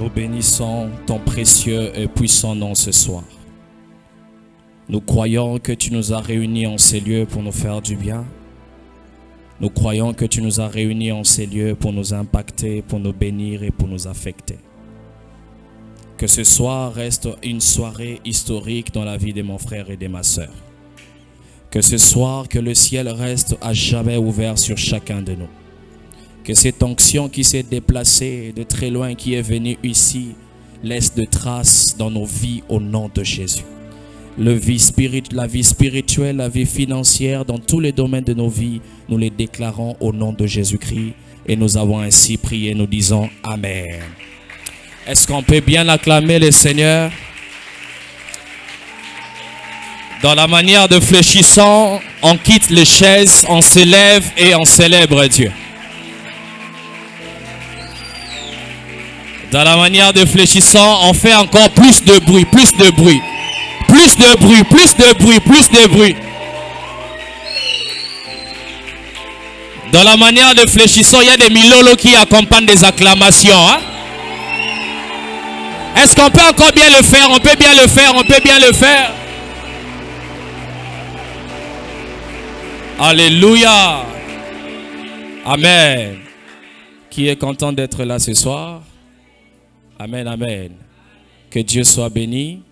Nous bénissons ton précieux et puissant nom ce soir. Nous croyons que tu nous as réunis en ces lieux pour nous faire du bien. Nous croyons que tu nous as réunis en ces lieux pour nous impacter, pour nous bénir et pour nous affecter. Que ce soir reste une soirée historique dans la vie de mon frère et de ma sœur. Que ce soir, que le ciel reste à jamais ouvert sur chacun de nous. Que cette onction qui s'est déplacée de très loin, qui est venue ici, laisse de traces dans nos vies au nom de Jésus. La vie spirituelle, la vie financière, dans tous les domaines de nos vies, nous les déclarons au nom de Jésus-Christ. Et nous avons ainsi prié, nous disons Amen. Est-ce qu'on peut bien acclamer le Seigneur? Dans la manière de fléchissant, on quitte les chaises, on s'élève et on célèbre Dieu. Dans la manière de fléchissant, on fait encore plus de bruit, plus de bruit. Plus de bruit, plus de bruit, plus de bruit. Dans la manière de fléchissant, il y a des milolos qui accompagnent des acclamations. Hein? Est-ce qu'on peut encore bien le faire? On peut bien le faire, on peut bien le faire. Alléluia. Amen. Qui est content d'être là ce soir? Amen, amen. Que Dieu soit béni.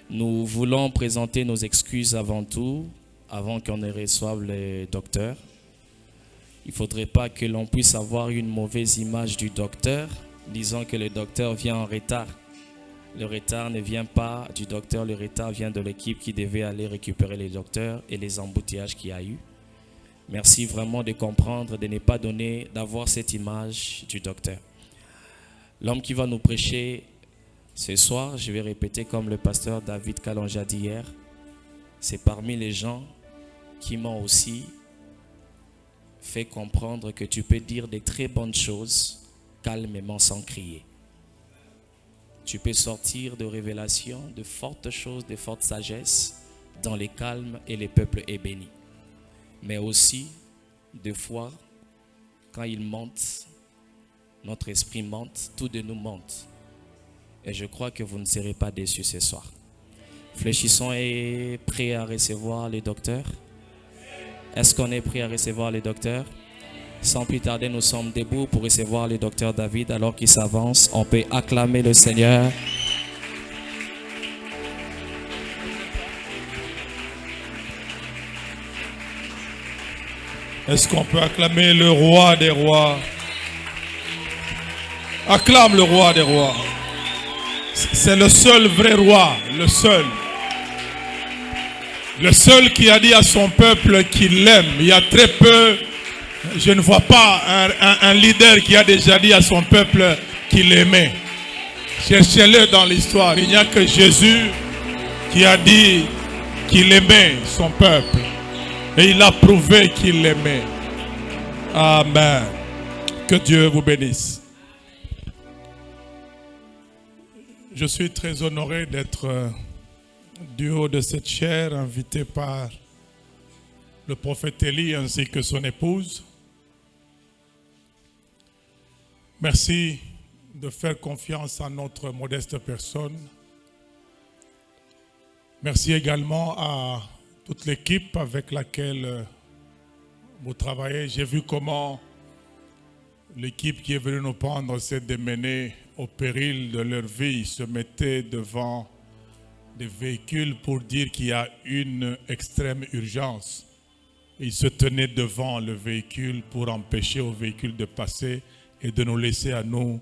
Nous voulons présenter nos excuses avant tout, avant qu'on ne reçoive les docteurs. Il ne faudrait pas que l'on puisse avoir une mauvaise image du docteur, disant que le docteur vient en retard. Le retard ne vient pas du docteur, le retard vient de l'équipe qui devait aller récupérer les docteurs et les embouteillages qu'il y a eu. Merci vraiment de comprendre, de ne pas donner, d'avoir cette image du docteur. L'homme qui va nous prêcher ce soir, je vais répéter comme le pasteur David Kalonji a dit hier, c'est parmi les gens qui m'ont aussi fait comprendre que tu peux dire des très bonnes choses calmement sans crier. Tu peux sortir de révélations, de fortes choses, de fortes sagesses dans les calmes et les peuples est béni. Mais aussi, des fois, quand il monte, notre esprit monte, tout de nous monte. Et je crois que vous ne serez pas déçus ce soir. Fléchissons et prêts à recevoir les docteurs. Est-ce qu'on est prêt à recevoir les docteurs? Sans plus tarder, nous sommes debout pour recevoir le docteur David. Alors qu'il s'avance, on peut acclamer le Seigneur. Est-ce qu'on peut acclamer le roi des rois? Acclame le roi des rois. C'est le seul vrai roi, le seul. Le seul qui a dit à son peuple qu'il l'aime. Il y a très peu, je ne vois pas un leader qui a déjà dit à son peuple qu'il l'aimait. Cherchez-le dans l'histoire. Il n'y a que Jésus qui a dit qu'il aimait son peuple. Et il a prouvé qu'il l'aimait. Amen. Que Dieu vous bénisse. Je suis très honoré d'être du haut de cette chaire, invité par le prophète Élie ainsi que son épouse. Merci de faire confiance à notre modeste personne. Merci également à toute l'équipe avec laquelle vous travaillez. J'ai vu comment l'équipe qui est venue nous prendre s'est démenée au péril de leur vie, se mettait devant des véhicules pour dire qu'il y a une extrême urgence. Ils se tenaient devant le véhicule pour empêcher au véhicule de passer et de nous laisser à nous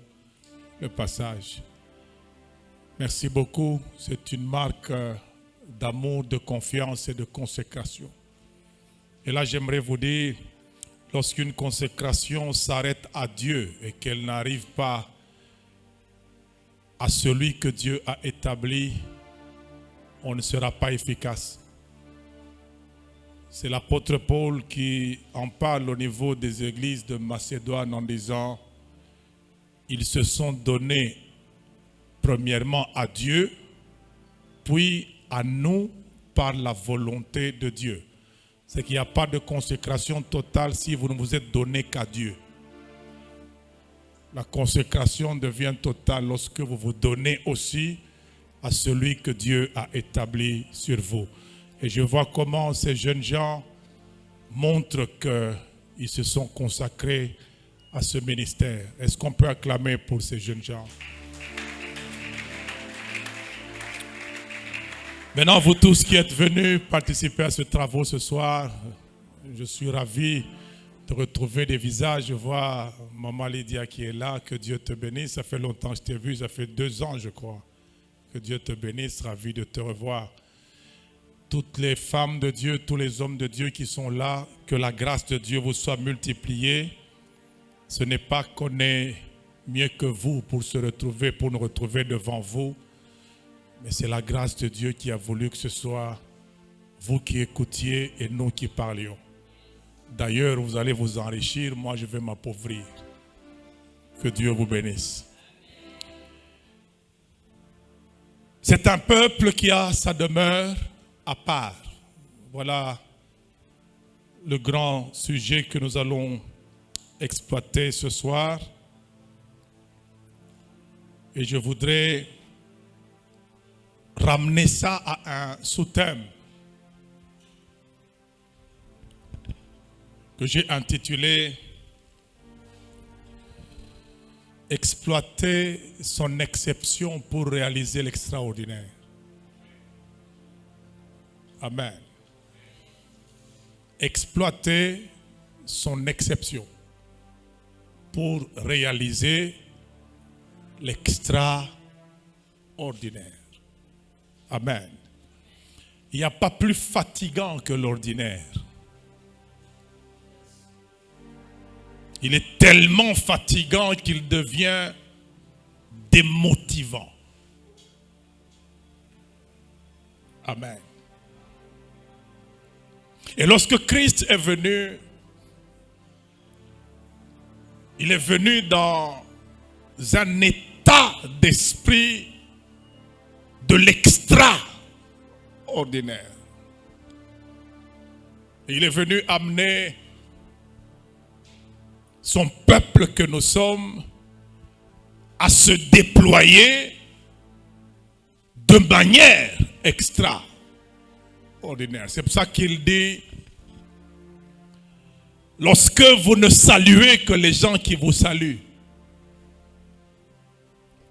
le passage. Merci beaucoup. C'est une marque d'amour, de confiance et de consécration. Et là, j'aimerais vous dire, lorsqu'une consécration s'arrête à Dieu et qu'elle n'arrive pas à celui que Dieu a établi, on ne sera pas efficace. C'est l'apôtre Paul qui en parle au niveau des églises de Macédoine en disant, ils se sont donnés premièrement à Dieu, puis à nous par la volonté de Dieu. C'est qu'il n'y a pas de consécration totale si vous ne vous êtes donné qu'à Dieu. La consécration devient totale lorsque vous vous donnez aussi à celui que Dieu a établi sur vous. Et je vois comment ces jeunes gens montrent qu'ils se sont consacrés à ce ministère. Est-ce qu'on peut acclamer pour ces jeunes gens? Maintenant, vous tous qui êtes venus participer à ce travaux ce soir, je suis ravi de retrouver des visages. Je vois Maman Lydia qui est là, que Dieu te bénisse. Ça fait longtemps que je t'ai vu, ça fait 2 ans je crois. Que Dieu te bénisse, ravi de te revoir. Toutes les femmes de Dieu, tous les hommes de Dieu qui sont là, que la grâce de Dieu vous soit multipliée. Ce n'est pas qu'on est mieux que vous pour se retrouver, pour nous retrouver devant vous, mais c'est la grâce de Dieu qui a voulu que ce soit vous qui écoutiez et nous qui parlions. D'ailleurs, vous allez vous enrichir, moi je vais m'appauvrir. Que Dieu vous bénisse. C'est un peuple qui a sa demeure à part. Voilà le grand sujet que nous allons exploiter ce soir. Et je voudrais ramener ça à un sous-thème que j'ai intitulé « Exploiter son exception pour réaliser l'extraordinaire ». Amen. Exploiter son exception pour réaliser l'extraordinaire. Amen. Il n'y a pas plus fatigant que l'ordinaire. Il est tellement fatigant qu'il devient démotivant. Amen. Et lorsque Christ est venu, il est venu dans un état d'esprit de l'extraordinaire. Il est venu amener son peuple que nous sommes à se déployer de manière extraordinaire. C'est pour ça qu'il dit, lorsque vous ne saluez que les gens qui vous saluent,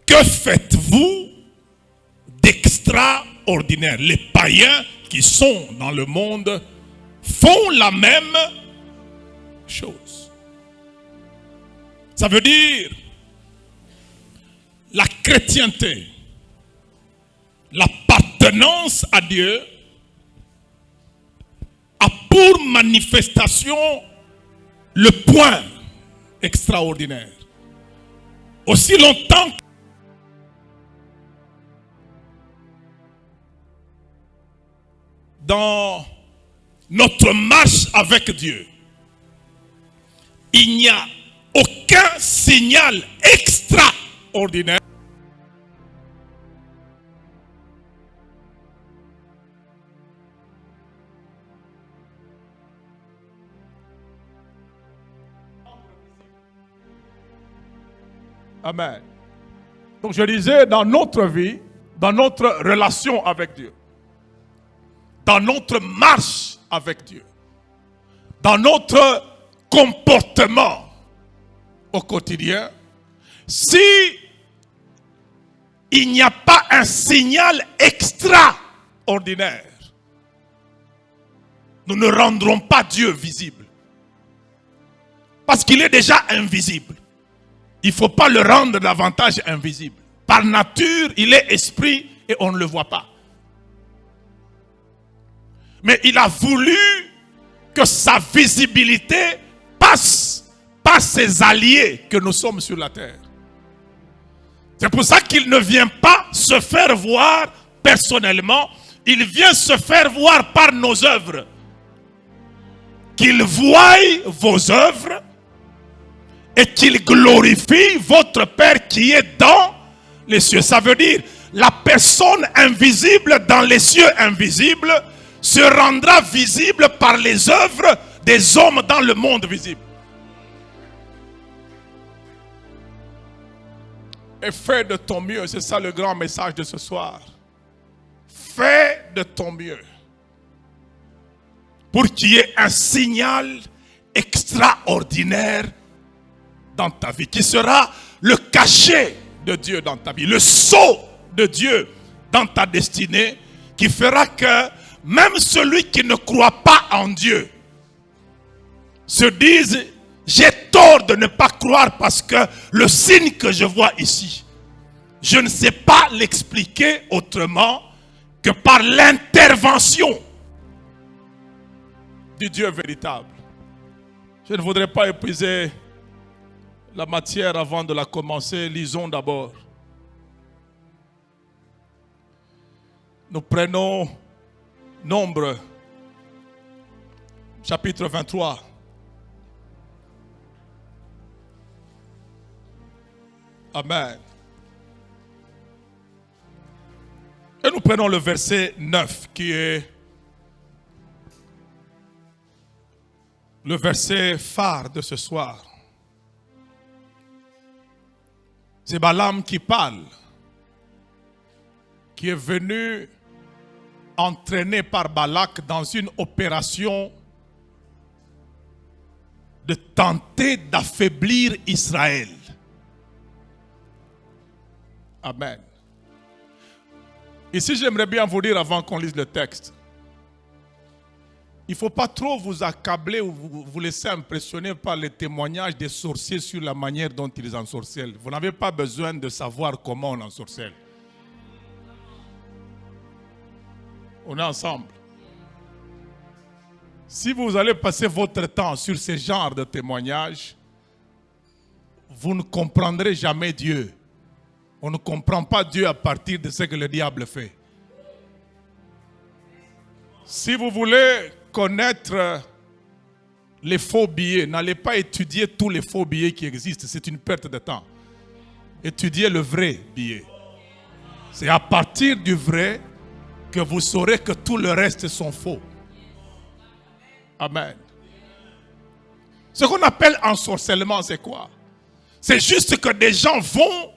que faites-vous d'extraordinaire? Les païens qui sont dans le monde font la même chose. Ça veut dire la chrétienté, l'appartenance à Dieu a pour manifestation le point extraordinaire. Aussi longtemps que dans notre marche avec Dieu, il n'y a aucun signal extraordinaire. Amen. Donc je disais, dans notre vie, dans notre relation avec Dieu, dans notre marche avec Dieu, dans notre comportement au quotidien, si il n'y a pas un signal extraordinaire, nous ne rendrons pas Dieu visible. Parce qu'il est déjà invisible. Il ne faut pas le rendre davantage invisible. Par nature, il est esprit et on ne le voit pas. Mais il a voulu que sa visibilité passe par ses alliés que nous sommes sur la terre. C'est pour ça qu'il ne vient pas se faire voir personnellement, il vient se faire voir par nos œuvres. Qu'il voie vos œuvres et qu'il glorifie votre Père qui est dans les cieux. Ça veut dire, la personne invisible dans les cieux invisibles se rendra visible par les œuvres des hommes dans le monde visible. Et fais de ton mieux. C'est ça le grand message de ce soir. Fais de ton mieux. Pour qu'il y ait un signal extraordinaire dans ta vie. Qui sera le cachet de Dieu dans ta vie. Le sceau de Dieu dans ta destinée. Qui fera que même celui qui ne croit pas en Dieu se dise, j'ai tort de ne pas croire parce que le signe que je vois ici, je ne sais pas l'expliquer autrement que par l'intervention du Dieu véritable. Je ne voudrais pas épuiser la matière avant de la commencer. Lisons d'abord. Nous prenons Nombre, chapitre 23. Amen. Et nous prenons le verset 9 qui est le verset phare de ce soir. C'est Balaam qui parle, qui est venu entraîné par Balak dans une opération de tenter d'affaiblir Israël. Amen. Ici, j'aimerais bien vous dire avant qu'on lise le texte, il ne faut pas trop vous accabler ou vous laisser impressionner par les témoignages des sorciers sur la manière dont ils ensorcellent. Vous n'avez pas besoin de savoir comment on ensorcelle. On est ensemble. Si vous allez passer votre temps sur ce genre de témoignages, vous ne comprendrez jamais Dieu. On ne comprend pas Dieu à partir de ce que le diable fait. Si vous voulez connaître les faux billets, n'allez pas étudier tous les faux billets qui existent. C'est une perte de temps. Étudiez le vrai billet. C'est à partir du vrai que vous saurez que tout le reste sont faux. Amen. Ce qu'on appelle ensorcellement, c'est quoi? C'est juste que des gens vont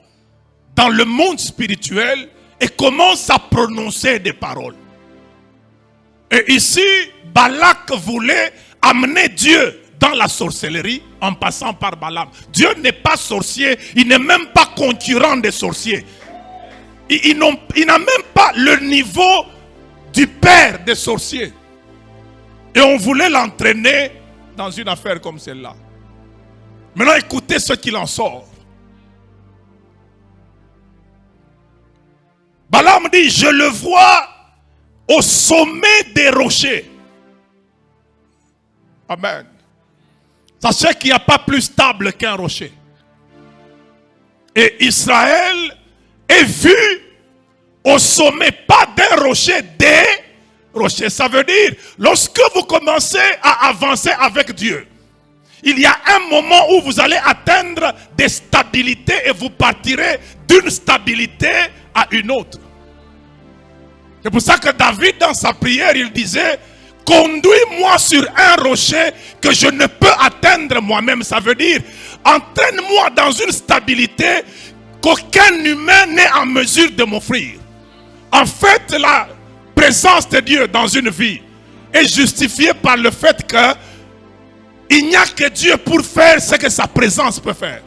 dans le monde spirituel et commencent à prononcer des paroles. Et ici, Balak voulait amener Dieu dans la sorcellerie en passant par Balaam. Dieu n'est pas sorcier, il n'est même pas concurrent des sorciers. Il n'a même pas le niveau du père des sorciers. Et on voulait l'entraîner dans une affaire comme celle-là. Maintenant, écoutez ce qu'il en sort. Balaam dit, je le vois au sommet des rochers. Amen. Sachez qu'il n'y a pas plus stable qu'un rocher. Et Israël est vu au sommet, pas d'un rocher, des rochers. Ça veut dire, lorsque vous commencez à avancer avec Dieu, il y a un moment où vous allez atteindre des stabilités et vous partirez d'une stabilité à une autre. C'est pour ça que David, dans sa prière, il disait, conduis-moi sur un rocher que je ne peux atteindre moi-même. Ça veut dire, entraîne-moi dans une stabilité qu'aucun humain n'est en mesure de m'offrir. En fait, la présence de Dieu dans une vie est justifiée par le fait que il n'y a que Dieu pour faire ce que sa présence peut faire.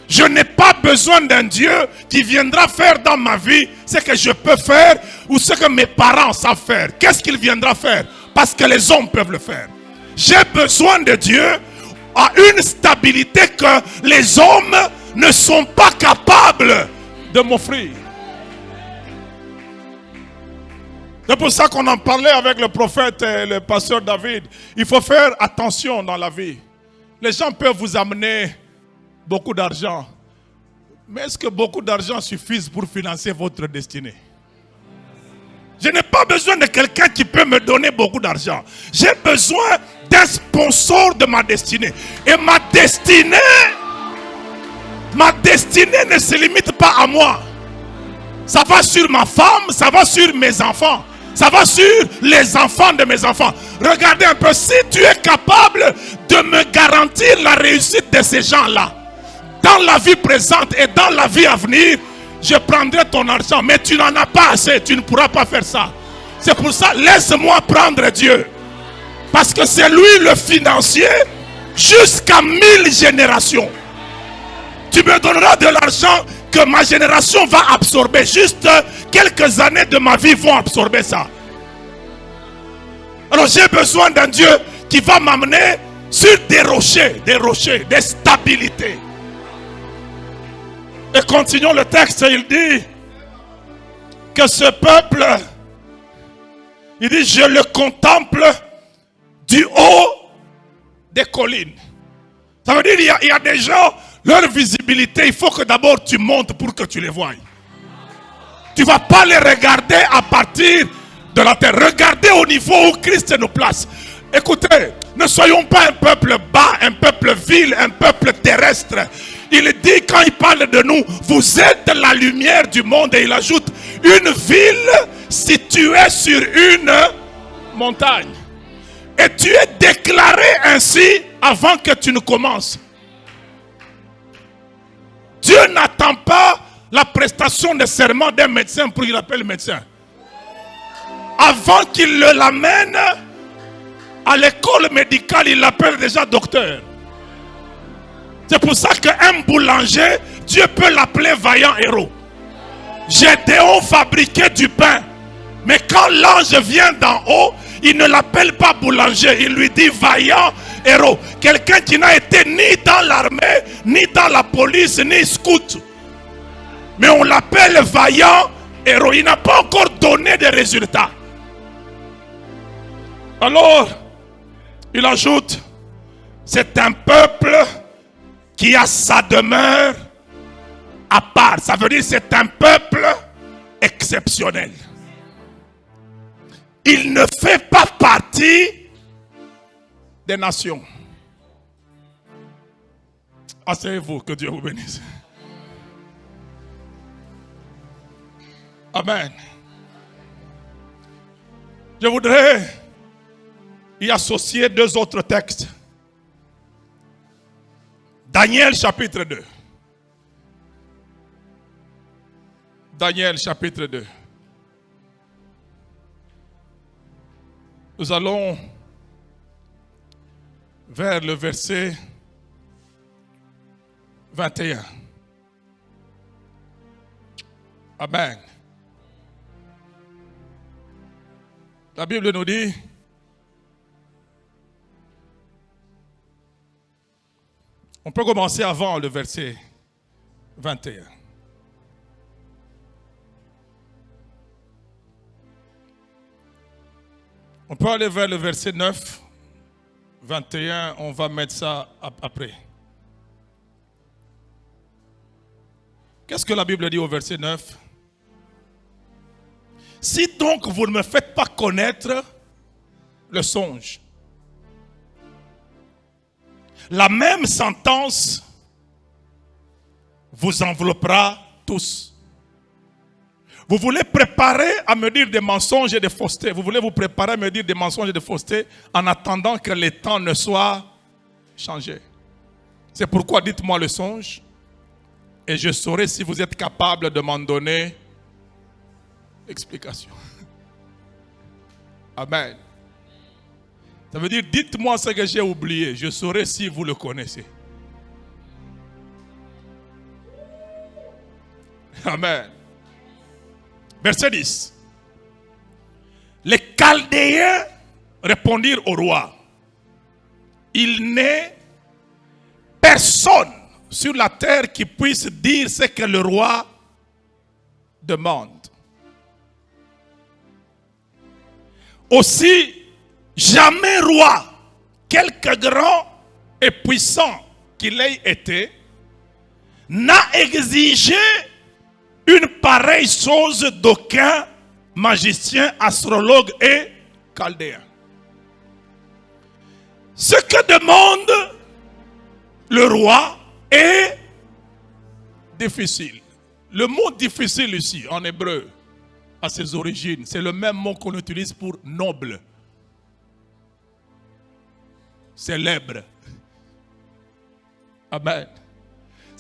Je n'ai pas besoin d'un Dieu qui viendra faire dans ma vie ce que je peux faire ou ce que mes parents savent faire. Qu'est-ce qu'il viendra faire? Parce que les hommes peuvent le faire. J'ai besoin de Dieu à une stabilité que les hommes ne sont pas capables de m'offrir. C'est pour ça qu'on en parlait avec le prophète et le pasteur David. Il faut faire attention dans la vie. Les gens peuvent vous amener beaucoup d'argent. Mais est-ce que beaucoup d'argent suffit pour financer votre destinée? Je n'ai pas besoin de quelqu'un qui peut me donner beaucoup d'argent. J'ai besoin d'un sponsor de ma destinée. Et ma destinée ne se limite pas à moi. Ça va sur ma femme, ça va sur mes enfants. Ça va sur les enfants de mes enfants. Regardez un peu, si tu es capable de me garantir la réussite de ces gens-là, dans dans la vie présente et dans la vie à venir, je prendrai ton argent. Mais tu n'en as pas assez, tu ne pourras pas faire ça. C'est pour ça, laisse-moi prendre Dieu. Parce que c'est lui le financier jusqu'à 1000 générations. Tu me donneras de l'argent que ma génération va absorber. Juste quelques années de ma vie vont absorber ça. Alors j'ai besoin d'un Dieu qui va m'amener sur des rochers, des stabilités. Et continuons le texte, il dit que ce peuple, il dit, je le contemple du haut des collines. Ça veut dire il y a des gens, leur visibilité, il faut que d'abord tu montes pour que tu les voies. Tu ne vas pas les regarder à partir de la terre. Regardez au niveau où Christ nous place. Écoutez, ne soyons pas un peuple bas, un peuple vil, un peuple terrestre. Il dit, quand il parle de nous, vous êtes la lumière du monde. Et il ajoute, une ville située sur une montagne. Et tu es déclaré ainsi avant que tu ne commences. Dieu n'attend pas la prestation de serment d'un médecin pour qu'il appelle le médecin. Avant qu'il l'amène à l'école médicale, il l'appelle déjà docteur. C'est pour ça qu'un boulanger, Dieu peut l'appeler vaillant héros. Gédéon fabriquait du pain. Mais quand l'ange vient d'en haut, il ne l'appelle pas boulanger, il lui dit vaillant héros. Quelqu'un qui n'a été ni dans l'armée, ni dans la police, ni scout. Mais on l'appelle vaillant héros. Il n'a pas encore donné de résultats. Alors, il ajoute, c'est un peuple qui a sa demeure à part. Ça veut dire c'est un peuple exceptionnel. Il ne fait pas partie des nations. Asseyez-vous, que Dieu vous bénisse. Amen. Je voudrais y associer deux autres textes. Daniel chapitre 2. Daniel chapitre 2. Nous allons vers le verset 21. Amen. La Bible nous dit, on peut commencer avant le verset 21. On peut aller vers le verset 9, 21, on va mettre ça après. Qu'est-ce que la Bible dit au verset 9? Si donc vous ne me faites pas connaître le songe, la même sentence vous enveloppera tous. Vous voulez préparer à me dire des mensonges et des faussetés. Vous voulez vous préparer à me dire des mensonges et des faussetés en attendant que les temps ne soient changés. C'est pourquoi dites-moi le songe et je saurai si vous êtes capable de m'en donner explication. Amen. Ça veut dire, dites-moi ce que j'ai oublié. Je saurai si vous le connaissez. Amen. Verset 10. Les Chaldéens répondirent au roi, il n'est personne sur la terre qui puisse dire ce que le roi demande. Aussi, jamais roi, quelque grand et puissant qu'il ait été, n'a exigé une pareille chose d'aucun magicien, astrologue et chaldéen. Ce que demande le roi est difficile. Le mot difficile ici, en hébreu, à ses origines, c'est le même mot qu'on utilise pour noble, célèbre. Amen.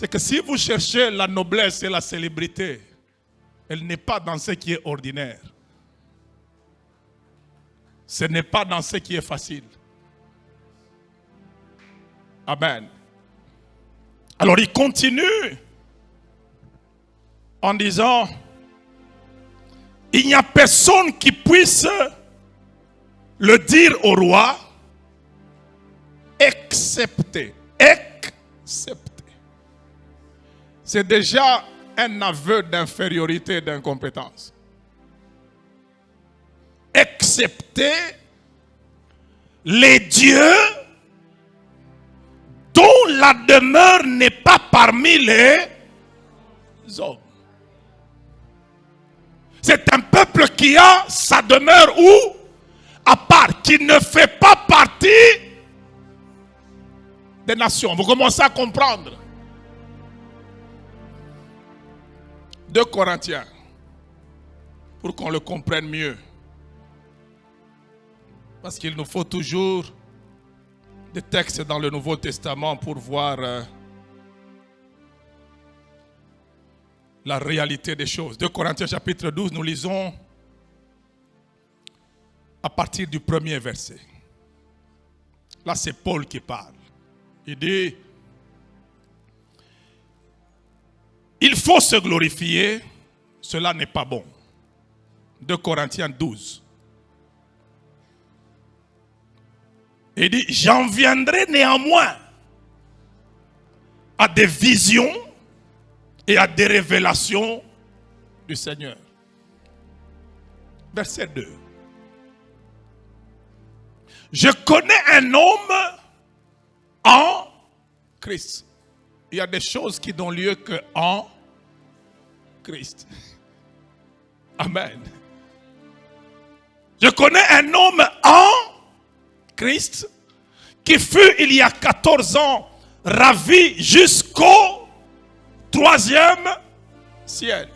C'est que si vous cherchez la noblesse et la célébrité, elle n'est pas dans ce qui est ordinaire. Ce n'est pas dans ce qui est facile. Amen. Alors il continue en disant, il n'y a personne qui puisse le dire au roi, excepté. C'est déjà un aveu d'infériorité et d'incompétence. Excepté les dieux dont la demeure n'est pas parmi les hommes. C'est un peuple qui a sa demeure où? À part, qui ne fait pas partie des nations. Vous commencez à comprendre. 2 Corinthiens, pour qu'on le comprenne mieux. Parce qu'il nous faut toujours des textes dans le Nouveau Testament pour voir la réalité des choses. 2 Corinthiens chapitre 12, nous lisons à partir du premier verset. Là, c'est Paul qui parle. Il dit, il faut se glorifier, cela n'est pas bon. 2 Corinthiens 12. Il dit, j'en viendrai néanmoins à des visions et à des révélations du Seigneur. Verset 2. Je connais un homme en Christ. Il y a des choses qui n'ont lieu qu'en Christ. Amen. Je connais un homme en Christ qui fut il y a 14 ans ravi jusqu'au 3e ciel.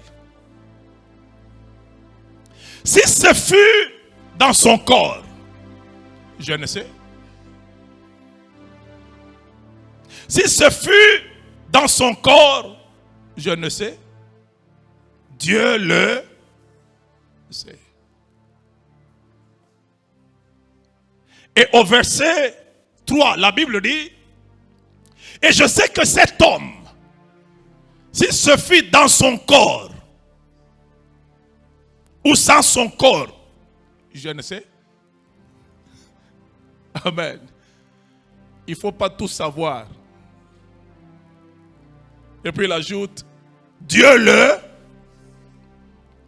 Si ce fut dans son corps, je ne sais. Si ce fut dans son corps, je ne sais. Dieu le sait. Et au verset 3, la Bible dit, et je sais que cet homme, si ce fut dans son corps ou sans son corps, je ne sais. Amen. Il ne faut pas tout savoir. Et puis il ajoute, Dieu le...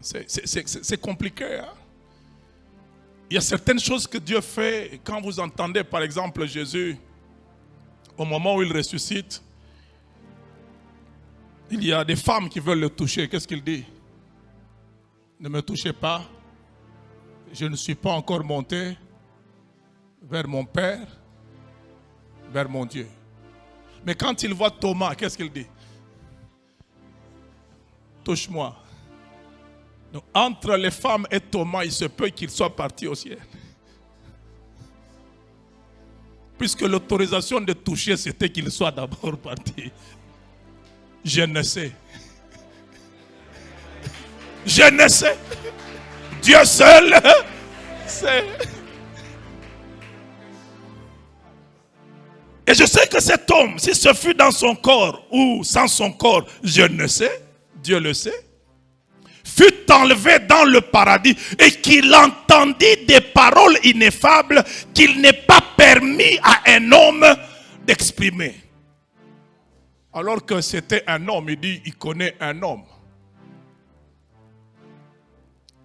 C'est compliqué. Hein? Il y a certaines choses que Dieu fait. Quand vous entendez par exemple Jésus, au moment où il ressuscite, il y a des femmes qui veulent le toucher. Qu'est-ce qu'il dit? Ne me touchez pas. Je ne suis pas encore monté vers mon Père, vers mon Dieu. Mais quand il voit Thomas, qu'est-ce qu'il dit? Touche-moi. Donc, entre les femmes et Thomas, il se peut qu'il soit parti au ciel. Puisque l'autorisation de toucher, c'était qu'il soit d'abord parti. Je ne sais. Je ne sais. Dieu seul sait. Et je sais que cet homme, si ce fut dans son corps ou sans son corps, je ne sais, Dieu le sait, fut enlevé dans le paradis et qu'il entendit des paroles ineffables qu'il n'est pas permis à un homme d'exprimer. Alors que c'était un homme, il dit, il connaît un homme.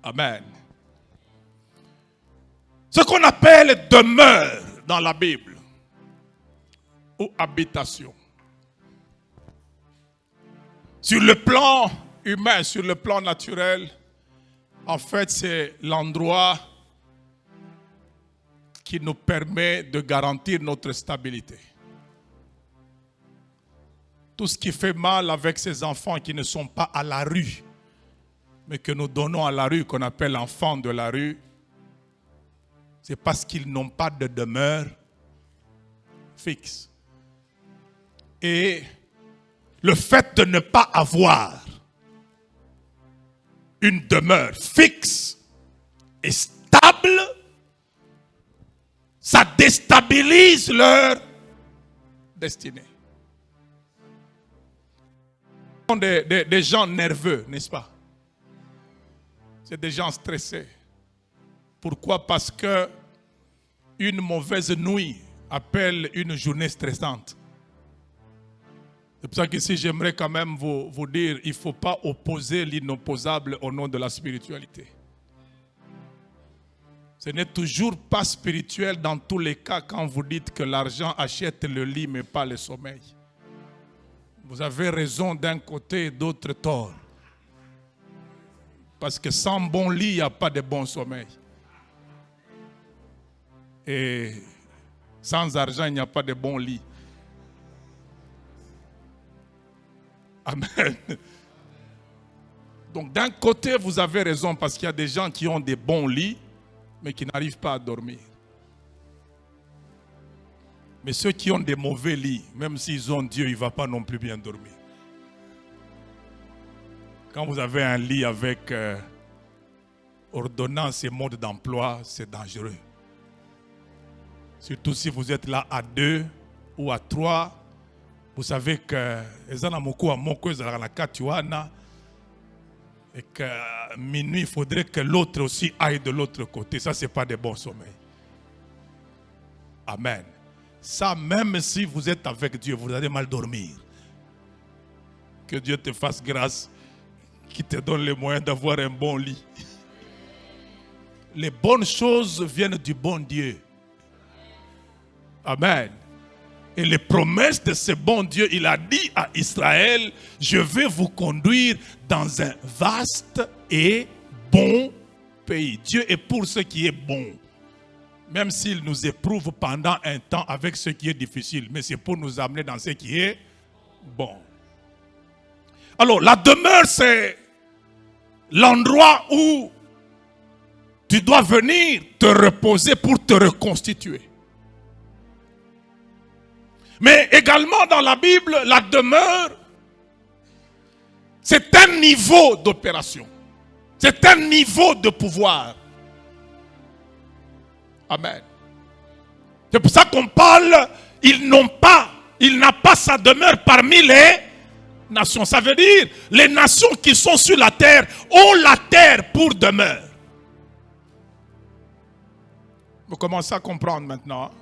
Amen. Ce qu'on appelle demeure dans la Bible ou habitation. Sur le plan humain, sur le plan naturel, en fait, c'est l'endroit qui nous permet de garantir notre stabilité. Tout ce qui fait mal avec ces enfants qui ne sont pas à la rue, mais que nous donnons à la rue, qu'on appelle enfants de la rue, c'est parce qu'ils n'ont pas de demeure fixe. Et le fait de ne pas avoir une demeure fixe et stable, ça déstabilise leur destinée. Des gens nerveux, n'est-ce pas? C'est des gens stressés. Pourquoi? Parce que une mauvaise nuit appelle une journée stressante. C'est pour ça qu'ici, j'aimerais quand même vous dire, il ne faut pas opposer l'inopposable au nom de la spiritualité. Ce n'est toujours pas spirituel dans tous les cas quand vous dites que l'argent achète le lit mais pas le sommeil. Vous avez raison d'un côté et d'autre tort. Parce que sans bon lit, il n'y a pas de bon sommeil. Et sans argent, il n'y a pas de bon lit. Amen. Donc d'un côté, vous avez raison parce qu'il y a des gens qui ont des bons lits, mais qui n'arrivent pas à dormir. Mais ceux qui ont des mauvais lits, même s'ils ont Dieu, il ne va pas non plus bien dormir. Quand vous avez un lit avec ordonnance et mode d'emploi, c'est dangereux. Surtout si vous êtes là à 2 ou à 3. Vous savez que et que minuit, il faudrait que l'autre aussi aille de l'autre côté. Ça, ce n'est pas de bon sommeil. Amen. Ça, même si vous êtes avec Dieu, vous allez mal dormir. Que Dieu te fasse grâce, qui te donne les moyens d'avoir un bon lit. Les bonnes choses viennent du bon Dieu. Amen. Et les promesses de ce bon Dieu, il a dit à Israël, je vais vous conduire dans un vaste et bon pays. Dieu est pour ce qui est bon. Même s'il nous éprouve pendant un temps avec ce qui est difficile. Mais c'est pour nous amener dans ce qui est bon. Alors, la demeure, c'est l'endroit où tu dois venir te reposer pour te reconstituer. Mais également dans la Bible, la demeure, c'est un niveau d'opération. C'est un niveau de pouvoir. Amen. C'est pour ça qu'on parle, il n'a pas sa demeure parmi les nations. Ça veut dire, les nations qui sont sur la terre ont la terre pour demeure. Vous commencez à comprendre maintenant.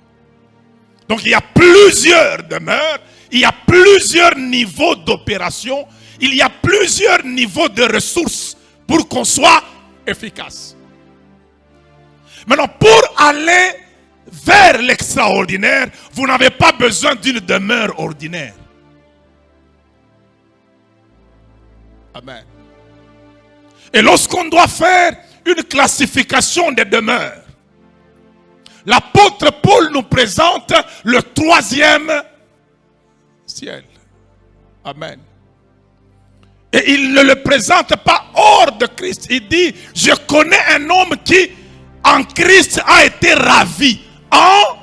Donc il y a plusieurs demeures, il y a plusieurs niveaux d'opération, il y a plusieurs niveaux de ressources pour qu'on soit efficace. Maintenant, pour aller vers l'extraordinaire, vous n'avez pas besoin d'une demeure ordinaire. Amen. Et lorsqu'on doit faire une classification des demeures, l'apôtre Paul nous présente le 3e ciel. Amen. Et il ne le présente pas hors de Christ. Il dit, je connais un homme qui, en Christ, a été ravi. En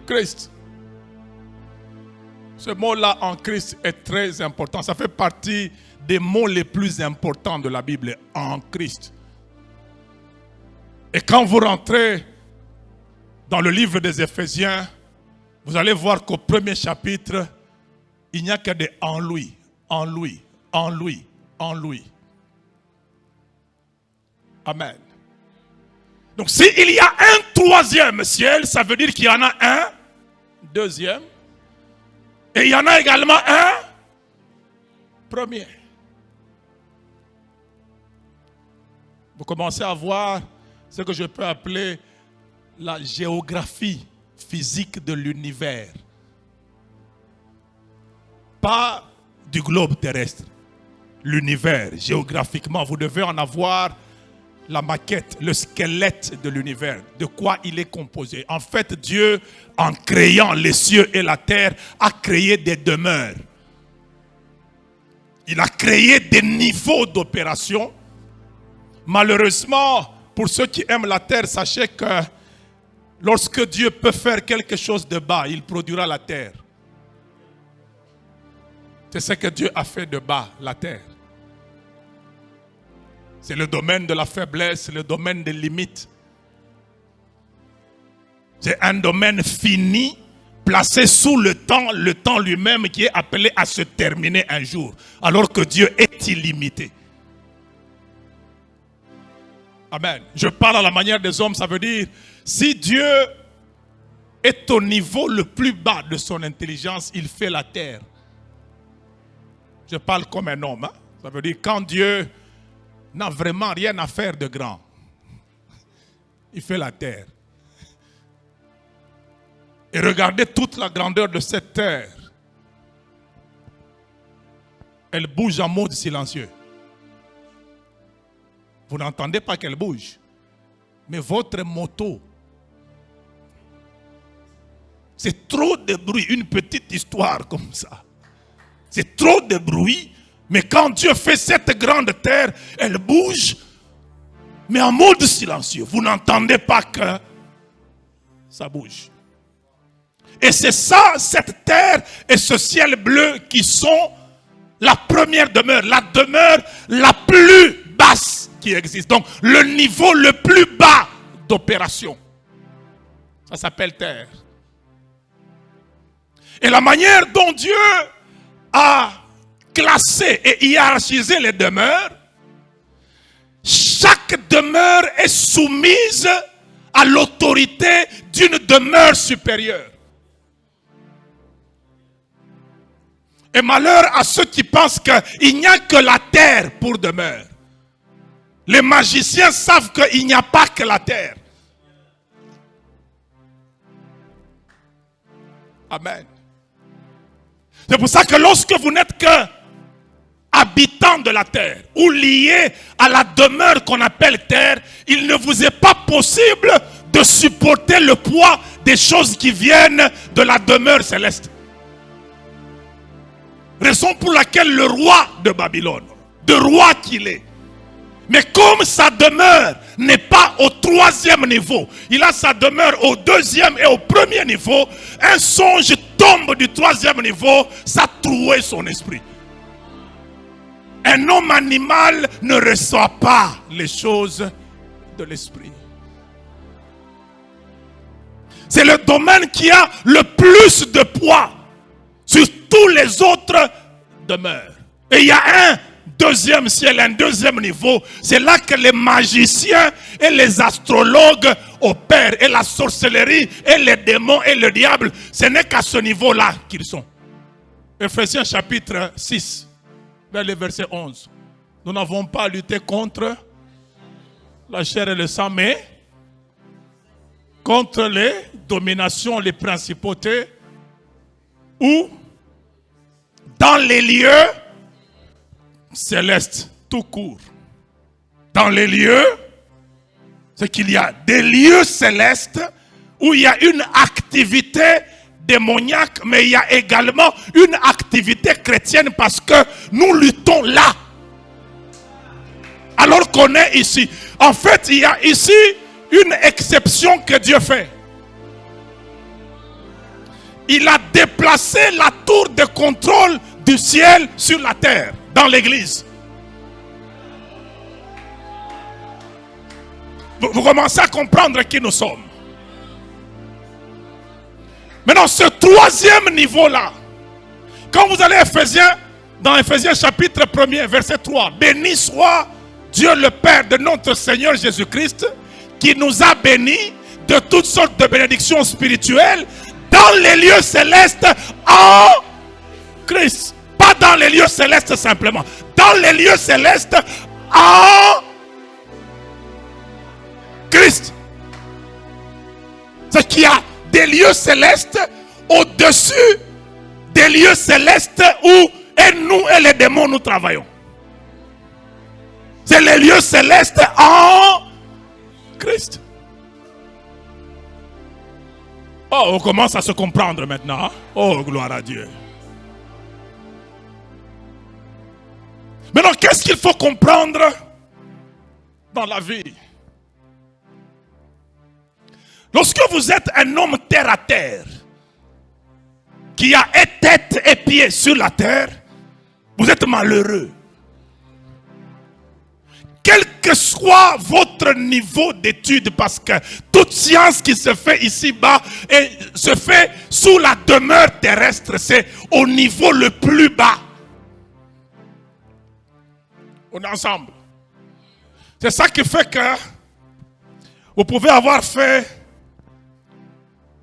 Christ. Ce mot-là, en Christ, est très important. Ça fait partie des mots les plus importants de la Bible. En Christ. Et quand vous rentrez dans le livre des Éphésiens, vous allez voir qu'au premier chapitre, il n'y a que des en lui, en lui, en lui, en lui. Amen. Donc s'il y a un 3e ciel, ça veut dire qu'il y en a un 2e. Et il y en a également un 1er. Vous commencez à voir ce que je peux appeler la géographie physique de l'univers. Pas du globe terrestre. L'univers, géographiquement, vous devez en avoir la maquette, le squelette de l'univers, de quoi il est composé. En fait, Dieu, en créant les cieux et la terre, a créé des demeures. Il a créé des niveaux d'opération. Malheureusement, pour ceux qui aiment la terre, sachez que lorsque Dieu peut faire quelque chose de bas, il produira la terre. C'est ce que Dieu a fait de bas, la terre. C'est le domaine de la faiblesse, c'est le domaine des limites. C'est un domaine fini, placé sous le temps lui-même qui est appelé à se terminer un jour, alors que Dieu est illimité. Amen. Je parle à la manière des hommes, ça veut dire, si Dieu est au niveau le plus bas de son intelligence, il fait la terre. Je parle comme un homme. Hein? Ça veut dire quand Dieu n'a vraiment rien à faire de grand, il fait la terre. Et regardez toute la grandeur de cette terre. Elle bouge en mode silencieux. Vous n'entendez pas qu'elle bouge. Mais votre moto, c'est trop de bruit. Une petite histoire comme ça. C'est trop de bruit. Mais quand Dieu fait cette grande terre, elle bouge, mais en mode silencieux. Vous n'entendez pas que ça bouge. Et c'est ça, cette terre et ce ciel bleu qui sont la première demeure, la demeure la plus basse qui existe. Donc, le niveau le plus bas d'opération. Ça s'appelle terre. Et la manière dont Dieu a classé et hiérarchisé les demeures, chaque demeure est soumise à l'autorité d'une demeure supérieure. Et malheur à ceux qui pensent qu'il n'y a que la terre pour demeure. Les magiciens savent qu'il n'y a pas que la terre. Amen. C'est pour ça que lorsque vous n'êtes que habitant de la terre ou lié à la demeure qu'on appelle terre, il ne vous est pas possible de supporter le poids des choses qui viennent de la demeure céleste. Raison pour laquelle le roi de Babylone, de roi qu'il est, mais comme sa demeure n'est pas au 3e niveau, il a sa demeure au 2e et au 1er niveau, un songe tombe du 3e niveau, ça trouait son esprit. Un homme animal ne reçoit pas les choses de l'esprit. C'est le domaine qui a le plus de poids sur tous les autres demeures. Et il y a un deuxième ciel, un deuxième niveau. C'est là que les magiciens et les astrologues opèrent. Et la sorcellerie et les démons et le diable, ce n'est qu'à ce niveau-là qu'ils sont. Ephésiens chapitre 6, vers le verset 11. Nous n'avons pas à lutter contre la chair et le sang, mais contre les dominations, les principautés, ou dans les lieux célestes, tout court. Dans les lieux, c'est qu'il y a des lieux célestes où il y a une activité démoniaque, mais il y a également une activité chrétienne parce que nous luttons là. Alors qu'on est ici. En fait, il y a ici une exception que Dieu fait. Il a déplacé la tour de contrôle du ciel sur la terre, dans l'église. Vous commencez à comprendre qui nous sommes. Maintenant, ce 3e niveau-là, quand vous allez dans Ephésiens chapitre 1er, verset 3, béni soit Dieu le Père de notre Seigneur Jésus-Christ, qui nous a bénis de toutes sortes de bénédictions spirituelles dans les lieux célestes en Christ. Pas dans les lieux célestes simplement. Dans les lieux célestes en Christ. C'est qu'il y a des lieux célestes au-dessus des lieux célestes où nous et les démons nous travaillons. C'est les lieux célestes en Christ. Oh, on commence à se comprendre maintenant. Hein? Oh, gloire à Dieu. Maintenant, qu'est-ce qu'il faut comprendre dans la vie? Lorsque vous êtes un homme terre à terre, qui a tête et pieds sur la terre, Vous êtes malheureux. Quel que soit votre niveau d'étude, parce que toute science qui se fait ici-bas et se fait sous la demeure terrestre, c'est au niveau le plus bas. On est ensemble. C'est ça qui fait que vous pouvez avoir fait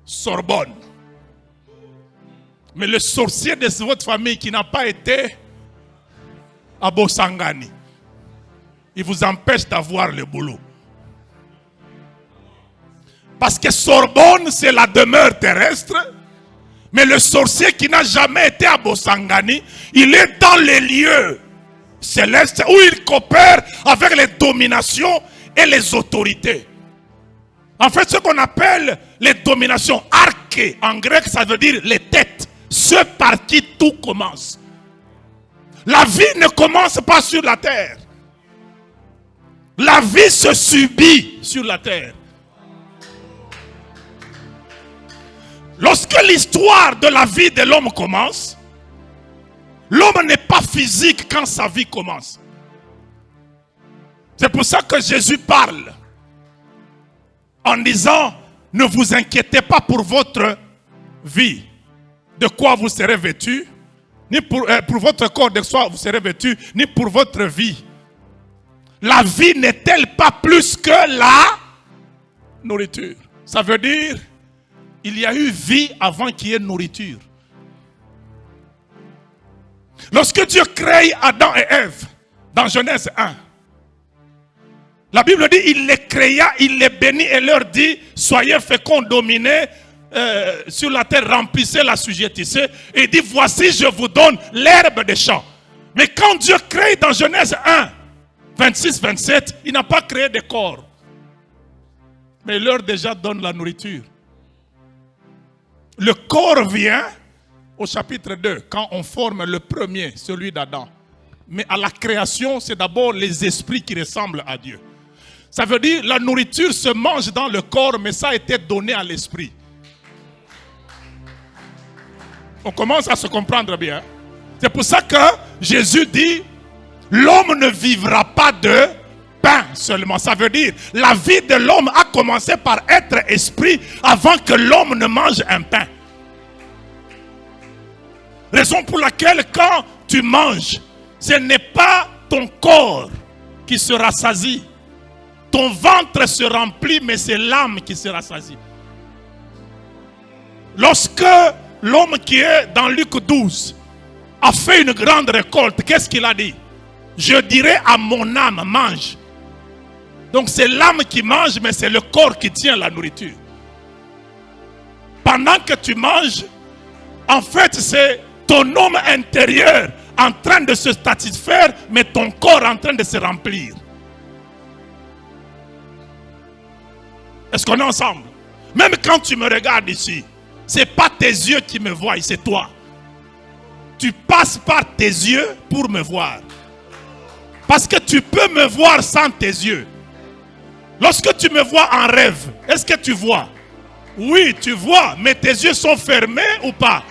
Sorbonne. Mais le sorcier de votre famille qui n'a pas été à Bosangani, il vous empêche d'avoir le boulot. Parce que Sorbonne, c'est la demeure terrestre. Mais le sorcier qui n'a jamais été à Bosangani, il est dans les lieux célestes où il coopère avec les dominations et les autorités. En fait, ce qu'on appelle les dominations, arché, en grec, ça veut dire les têtes. Ceux par qui tout commence. La vie ne commence pas sur la terre. La vie se subit sur la terre. Lorsque l'histoire de la vie de l'homme commence, l'homme n'est pas physique quand sa vie commence. C'est pour ça que Jésus parle en disant, ne vous inquiétez pas pour votre vie, de quoi vous serez vêtu, ni pour votre corps de quoi vous serez vêtu, ni pour votre vie. La vie n'est-elle pas plus que la nourriture? Ça veut dire, il y a eu vie avant qu'il y ait nourriture. Lorsque Dieu crée Adam et Ève, dans Genèse 1, la Bible dit, il les créa, il les bénit et leur dit, soyez féconds, dominez sur la terre, remplissez, la sujettissez. Et il dit, voici, je vous donne l'herbe des champs. Mais quand Dieu crée dans Genèse 1, 26-27, il n'a pas créé de corps. Mais il leur déjà donne la nourriture. Le corps vient au chapitre 2, quand on forme le premier, celui d'Adam. Mais à la création, c'est d'abord les esprits qui ressemblent à Dieu. Ça veut dire la nourriture se mange dans le corps, mais ça a été donné à l'esprit. On commence à se comprendre bien. C'est pour ça que Jésus dit, l'homme ne vivra pas de pain seulement. Ça veut dire, la vie de l'homme a commencé par être esprit avant que l'homme ne mange un pain. Raison pour laquelle quand tu manges, ce n'est pas ton corps qui se rassasie. Ton ventre se remplit, mais c'est l'âme qui se rassasie. Lorsque l'homme qui est dans Luc 12 a fait une grande récolte, qu'est-ce qu'il a dit? Je dirai à mon âme, mange. Donc c'est l'âme qui mange, mais c'est le corps qui tient la nourriture. Pendant que tu manges, en fait c'est ton homme intérieur en train de se satisfaire, mais ton corps en train de se remplir. Est-ce qu'on est ensemble? Même quand tu me regardes ici, ce n'est pas tes yeux qui me voient, c'est toi. Tu passes par tes yeux pour me voir. Parce que tu peux me voir sans tes yeux. Lorsque tu me vois en rêve, est-ce que tu vois? Oui, tu vois, mais tes yeux sont fermés ou pas?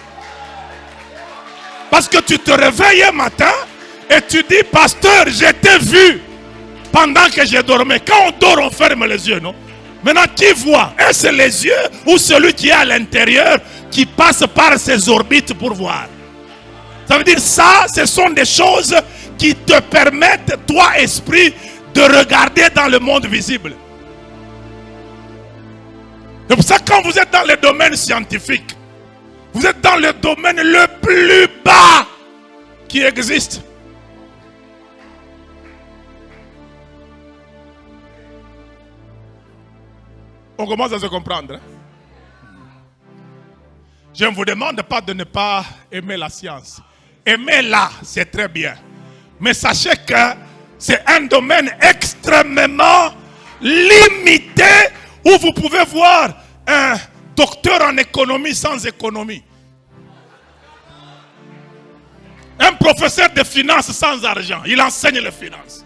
Parce que tu te réveilles un matin et tu dis, pasteur, je t'ai vu pendant que je dormais. Quand on dort, on ferme les yeux, non? Maintenant, qui voit? Est-ce les yeux ou celui qui est à l'intérieur qui passe par ses orbites pour voir? Ça veut dire ça, ce sont des choses qui te permettent, toi, esprit, de regarder dans le monde visible. C'est pour ça que quand vous êtes dans le domaine scientifique, vous êtes dans le domaine le plus bas qui existe. On commence à se comprendre. Hein? Je ne vous demande pas de ne pas aimer la science. Aimez-la, c'est très bien. Mais sachez que c'est un domaine extrêmement limité où vous pouvez voir un docteur en économie sans économie. Un professeur de finance sans argent. Il enseigne les finances.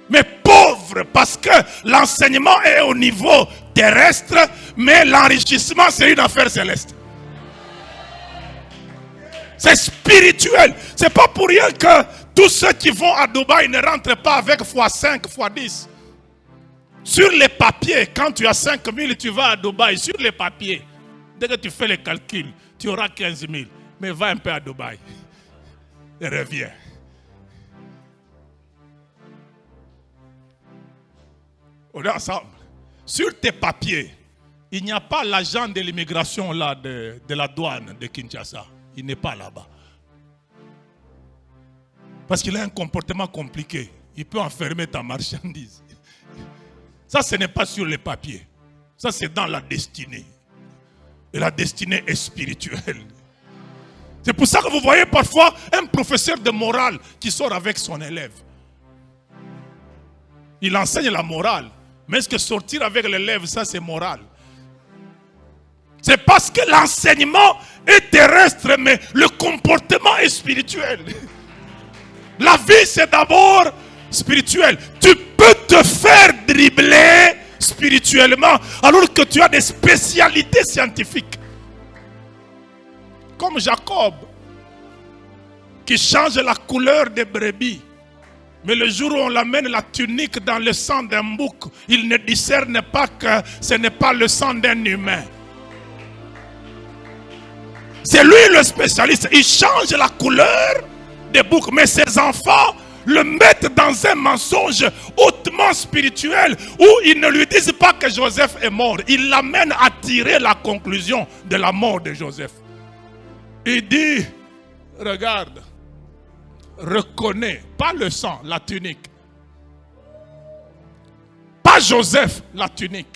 Mais pauvre, parce que l'enseignement est au niveau terrestre, mais l'enrichissement c'est une affaire céleste. C'est spirituel. spirituel. C'est pas pour rien que tous ceux qui vont à Dubaï ne rentrent pas avec x5, x10. Sur les papiers, quand tu as 5 000, tu vas à Dubaï. Sur les papiers, dès que tu fais les calculs, tu auras 15 000. Mais va un peu à Dubaï et reviens. On est ensemble. Sur tes papiers, il n'y a pas l'agent de l'immigration là de la douane de Kinshasa. Il n'est pas là-bas. Parce qu'il a un comportement compliqué. Il peut enfermer ta marchandise. Ça, ce n'est pas sur les papiers. Ça, c'est dans la destinée. Et la destinée est spirituelle. C'est pour ça que vous voyez parfois un professeur de morale qui sort avec son élève. Il enseigne la morale. Mais est-ce que sortir avec l'élève, ça c'est moral? C'est parce que l'enseignement est terrestre, mais le comportement est spirituel. La vie, c'est d'abord spirituel. Tu peux te faire dribbler spirituellement alors que tu as des spécialités scientifiques. Comme Jacob, qui change la couleur des brebis. Mais le jour où on l'amène la tunique dans le sang d'un bouc, il ne discerne pas que ce n'est pas le sang d'un humain. C'est lui le spécialiste. Il change la couleur des boucs. Mais ses enfants le mettent dans un mensonge hautement spirituel où ils ne lui disent pas que Joseph est mort. Ils l'amènent à tirer la conclusion de la mort de Joseph. Il dit, regarde, reconnais, pas le sang, la tunique. Pas Joseph, la tunique.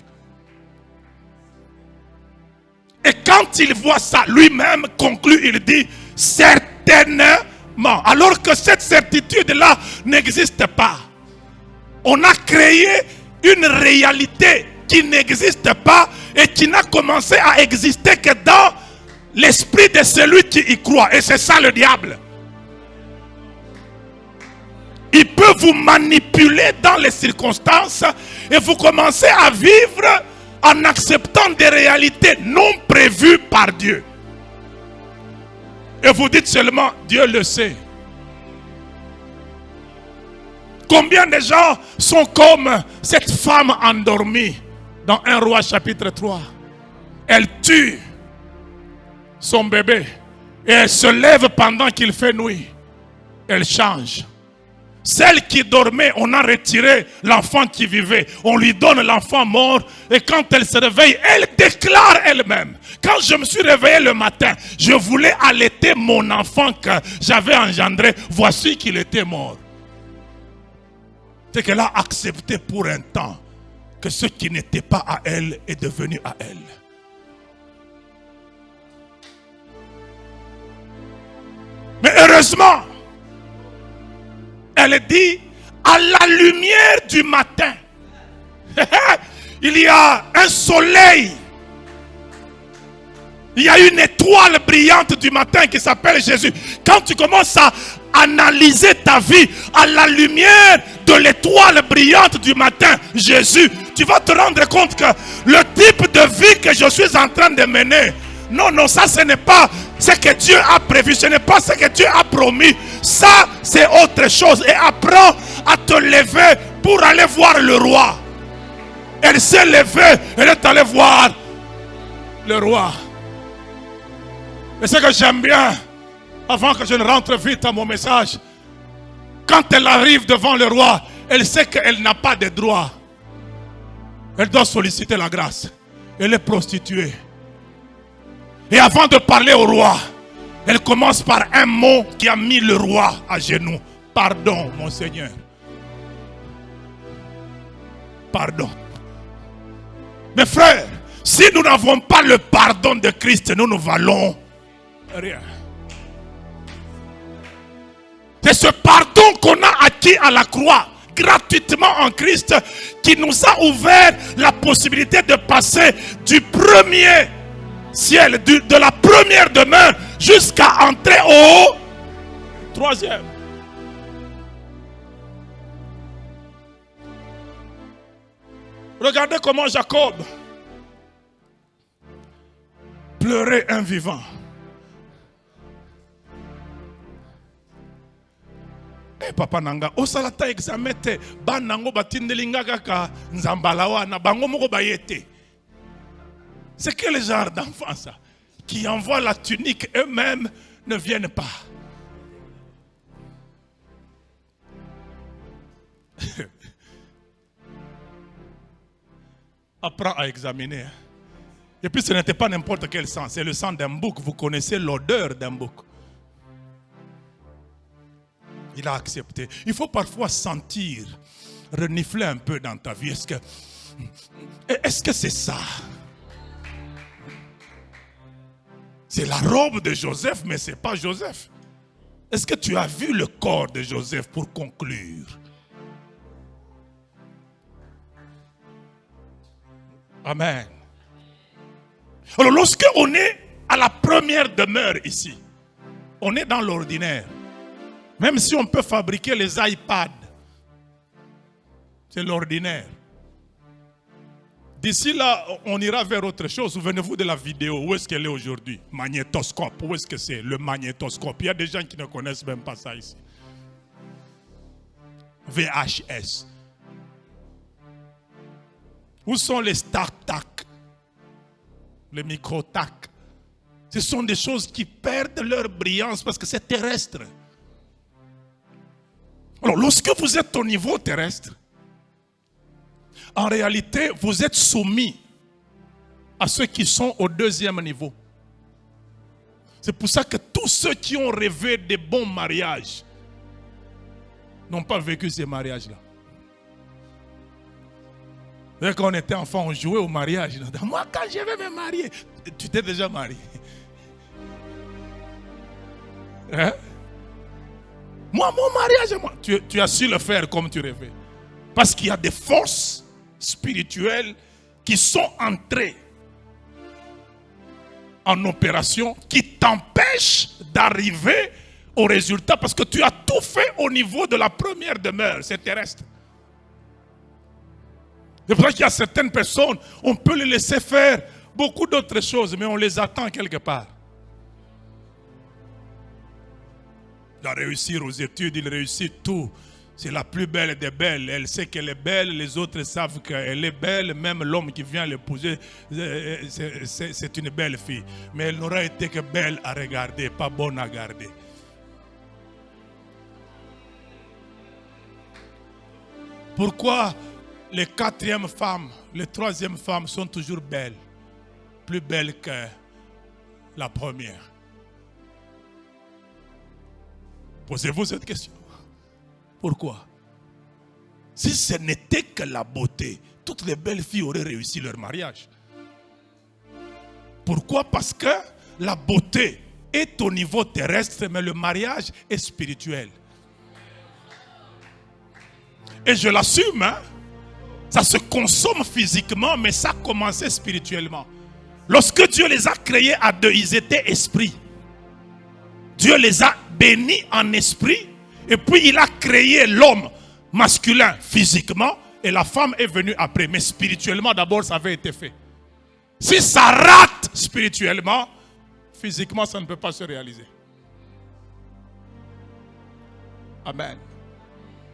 Et quand il voit ça, lui-même conclut, il dit, certainement. Alors que cette certitude-là n'existe pas. On a créé une réalité qui n'existe pas et qui n'a commencé à exister que dans l'esprit de celui qui y croit. Et c'est ça le diable. Il peut vous manipuler dans les circonstances et vous commencez à vivre en acceptant des réalités non prévues par Dieu. Et vous dites seulement, Dieu le sait. Combien de gens sont comme cette femme endormie dans 1 Roi chapitre 3? Elle tue son bébé et elle se lève pendant qu'il fait nuit. Elle change. Celle qui dormait, on a retiré l'enfant qui vivait. On lui donne l'enfant mort. Et quand elle se réveille, elle déclare elle-même. Quand je me suis réveillé le matin, je voulais allaiter mon enfant que j'avais engendré. Voici qu'il était mort. C'est qu'elle a accepté pour un temps que ce qui n'était pas à elle est devenu à elle. Mais heureusement, elle dit, à la lumière du matin, il y a un soleil. Il y a une étoile brillante du matin qui s'appelle Jésus. Quand tu commences à analyser ta vie à la lumière de l'étoile brillante du matin, Jésus, tu vas te rendre compte que le type de vie que je suis en train de mener, non, ça ce n'est pas ce que Dieu a prévu, ce n'est pas ce que Dieu a promis. Ça, c'est autre chose. Et apprends à te lever pour aller voir le roi. Elle s'est levée, elle est allée voir le roi. Et ce que j'aime bien, avant que je ne rentre vite à mon message, quand elle arrive devant le roi, elle sait qu'elle n'a pas de droit. Elle doit solliciter la grâce. Elle est prostituée. Et avant de parler au roi, elle commence par un mot qui a mis le roi à genoux. Pardon, mon Seigneur. Pardon. Mes frères, si nous n'avons pas le pardon de Christ, nous ne valons rien. C'est ce pardon qu'on a acquis à la croix, gratuitement en Christ, qui nous a ouvert la possibilité de passer du premier ciel, de la première demeure, jusqu'à entrer au troisième. Regardez comment Jacob pleurait un vivant. papa nanga osalata examen te banango batindelinga kaka nzambalawa na bango moko bayete. C'est quel genre d'enfant ça qui envoie la tunique eux-mêmes ne viennent pas. Apprends à examiner. Et puis ce n'était pas n'importe quel sang, c'est le sang d'un bouc. Vous connaissez l'odeur d'un bouc. Il a accepté. Il faut parfois sentir, renifler un peu dans ta vie. Est-ce que c'est ça? C'est la robe de Joseph, mais ce n'est pas Joseph. Est-ce que tu as vu le corps de Joseph pour conclure? Amen. Alors lorsque on est à la première demeure ici, on est dans l'ordinaire. Même si on peut fabriquer les iPads, c'est l'ordinaire. D'ici là, on ira vers autre chose. Souvenez-vous de la vidéo. Où est-ce qu'elle est aujourd'hui? Magnétoscope. Où est-ce que c'est? Le magnétoscope. Il y a des gens qui ne connaissent même pas ça ici. VHS. Où sont les StarTAC? Les micro-tac? Ce sont des choses qui perdent leur brillance parce que c'est terrestre. Alors, lorsque vous êtes au niveau terrestre, en réalité, vous êtes soumis à ceux qui sont au deuxième niveau. C'est pour ça que tous ceux qui ont rêvé des bons mariages n'ont pas vécu ces mariages-là. Quand on était enfant, on jouait au mariage. Moi, quand je vais me marier, tu t'es déjà marié. Hein? Moi, mon mariage, moi. Tu as su le faire comme tu rêvais. Parce qu'il y a des forces spirituelles qui sont entrées en opération, qui t'empêchent d'arriver au résultat parce que tu as tout fait au niveau de la première demeure, c'est terrestre. C'est pour ça qu'il y a certaines personnes, on peut les laisser faire beaucoup d'autres choses, mais on les attend quelque part. Il va réussir aux études, il réussit tout. C'est la plus belle des belles. Elle sait qu'elle est belle, les autres savent qu'elle est belle. Même l'homme qui vient l'épouser, c'est une belle fille. Mais elle n'aura été que belle à regarder, pas bonne à garder. Pourquoi les quatrièmes femmes, les troisièmes femmes sont toujours belles, plus belles que la première? Posez-vous cette question. Pourquoi? Si ce n'était que la beauté, toutes les belles filles auraient réussi leur mariage. Pourquoi? Parce que la beauté est au niveau terrestre, mais le mariage est spirituel. Et je l'assume, hein? Ça se consomme physiquement, mais ça a commencé spirituellement. Lorsque Dieu les a créés à deux, ils étaient esprits. Dieu les a bénis en esprit. Et puis il a créé l'homme masculin physiquement. Et la femme est venue après. Mais spirituellement d'abord ça avait été fait. Si ça rate spirituellement, physiquement ça ne peut pas se réaliser. Amen.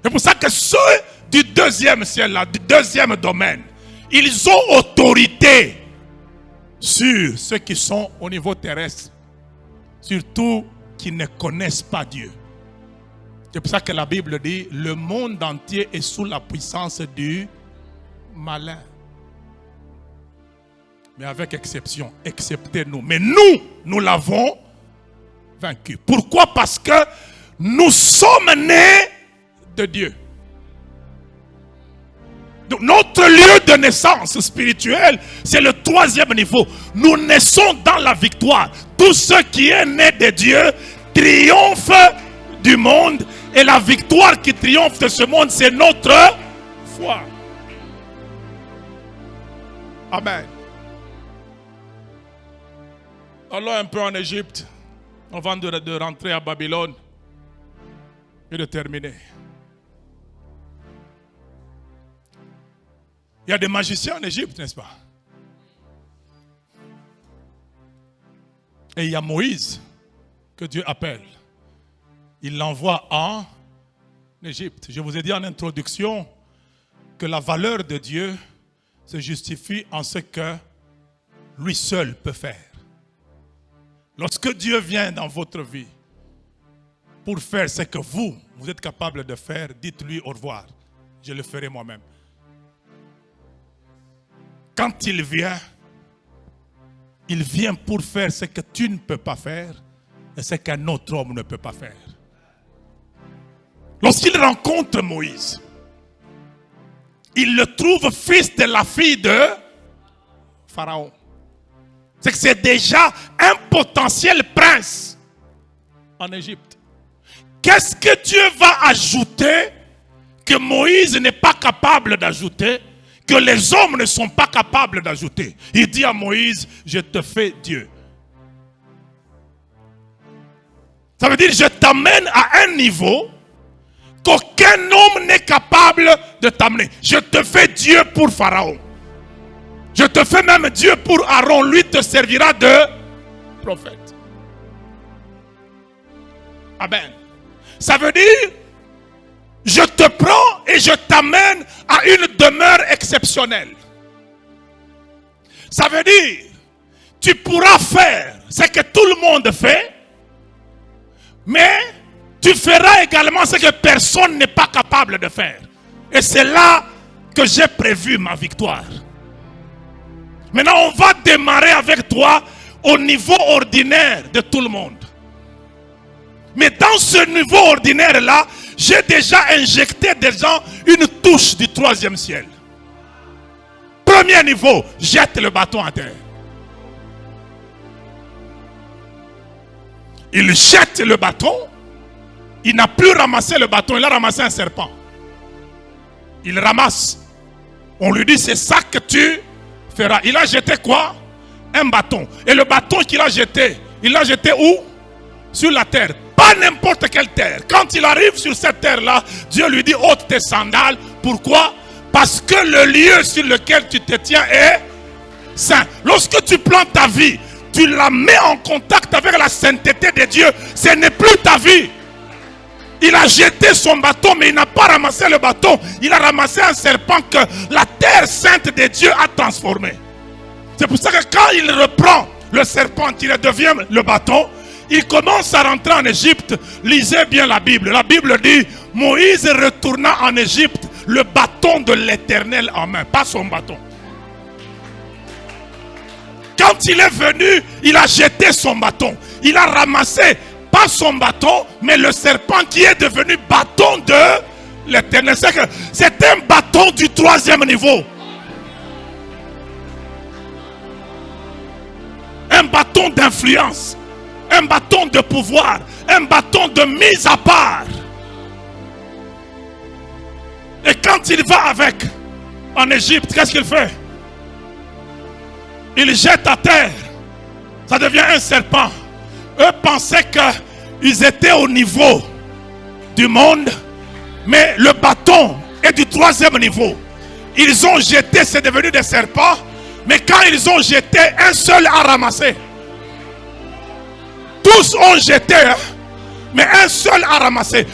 C'est pour ça que ceux du deuxième ciel là, du deuxième domaine, ils ont autorité sur ceux qui sont au niveau terrestre. Surtout qui ne connaissent pas Dieu. C'est pour ça que la Bible dit, le monde entier est sous la puissance du malin. Mais avec exception, excepté nous. Mais nous l'avons vaincu. Pourquoi? Parce que nous sommes nés de Dieu. Donc, notre lieu de naissance spirituelle, c'est le troisième niveau. Nous naissons dans la victoire. Tout ce qui est né de Dieu triomphe du monde. Et la victoire qui triomphe de ce monde, c'est notre foi. Amen. Allons un peu en Égypte avant de rentrer à Babylone et de terminer. Il y a des magiciens en Égypte, n'est-ce pas? Et il y a Moïse que Dieu appelle. Il l'envoie en Égypte. Je vous ai dit en introduction que la valeur de Dieu se justifie en ce que lui seul peut faire. Lorsque Dieu vient dans votre vie pour faire ce que vous êtes capable de faire, dites-lui au revoir. Je le ferai moi-même. Quand il vient pour faire ce que tu ne peux pas faire et ce qu'un autre homme ne peut pas faire. Lorsqu'il rencontre Moïse, il le trouve fils de la fille de Pharaon. C'est que c'est déjà un potentiel prince en Égypte. Qu'est-ce que Dieu va ajouter que Moïse n'est pas capable d'ajouter, que les hommes ne sont pas capables d'ajouter? Il dit à Moïse, je te fais Dieu. Ça veut dire, je t'amène à un niveau qu'aucun homme n'est capable de t'amener. Je te fais Dieu pour Pharaon. Je te fais même Dieu pour Aaron. Lui te servira de prophète. Amen. Ça veut dire, je te prends et je t'amène à une demeure exceptionnelle. Ça veut dire, tu pourras faire ce que tout le monde fait, mais tu feras également ce que personne n'est pas capable de faire. Et c'est là que j'ai prévu ma victoire. Maintenant, on va démarrer avec toi au niveau ordinaire de tout le monde. Mais dans ce niveau ordinaire-là, j'ai déjà injecté déjà une touche du 3e ciel. Premier niveau, jette le bâton à terre. Il jette le bâton. Il n'a plus ramassé le bâton, il a ramassé un serpent. Il ramasse. On lui dit, c'est ça que tu feras. Il a jeté quoi? Un bâton. Et le bâton qu'il a jeté, il l'a jeté où? Sur la terre. Pas n'importe quelle terre. Quand il arrive sur cette terre-là, Dieu lui dit, ôte tes sandales. Pourquoi? Parce que le lieu sur lequel tu te tiens est saint. Lorsque tu prends ta vie, tu la mets en contact avec la sainteté de Dieu. Ce n'est plus ta vie. Il a jeté son bâton, mais il n'a pas ramassé le bâton. Il a ramassé un serpent que la terre sainte de Dieu a transformé. C'est pour ça que quand il reprend le serpent, il devient le bâton. Il commence à rentrer en Égypte. Lisez bien la Bible. La Bible dit, Moïse retourna en Égypte le bâton de l'Éternel en main, pas son bâton. Quand il est venu, il a jeté son bâton. Il a ramassé pas son bâton, mais le serpent qui est devenu bâton de l'Éternel. C'est un bâton du 3e niveau. Un bâton d'influence. Un bâton de pouvoir. Un bâton de mise à part. Et quand il va avec en Égypte, qu'est-ce qu'il fait? Il jette à terre. Ça devient un serpent. Eux pensaient qu'ils étaient au niveau du monde, mais le bâton est du 3e niveau. Ils ont jeté, c'est devenu des serpents, mais quand ils ont jeté, un seul a ramassé. Tous ont jeté, mais un seul a ramassé.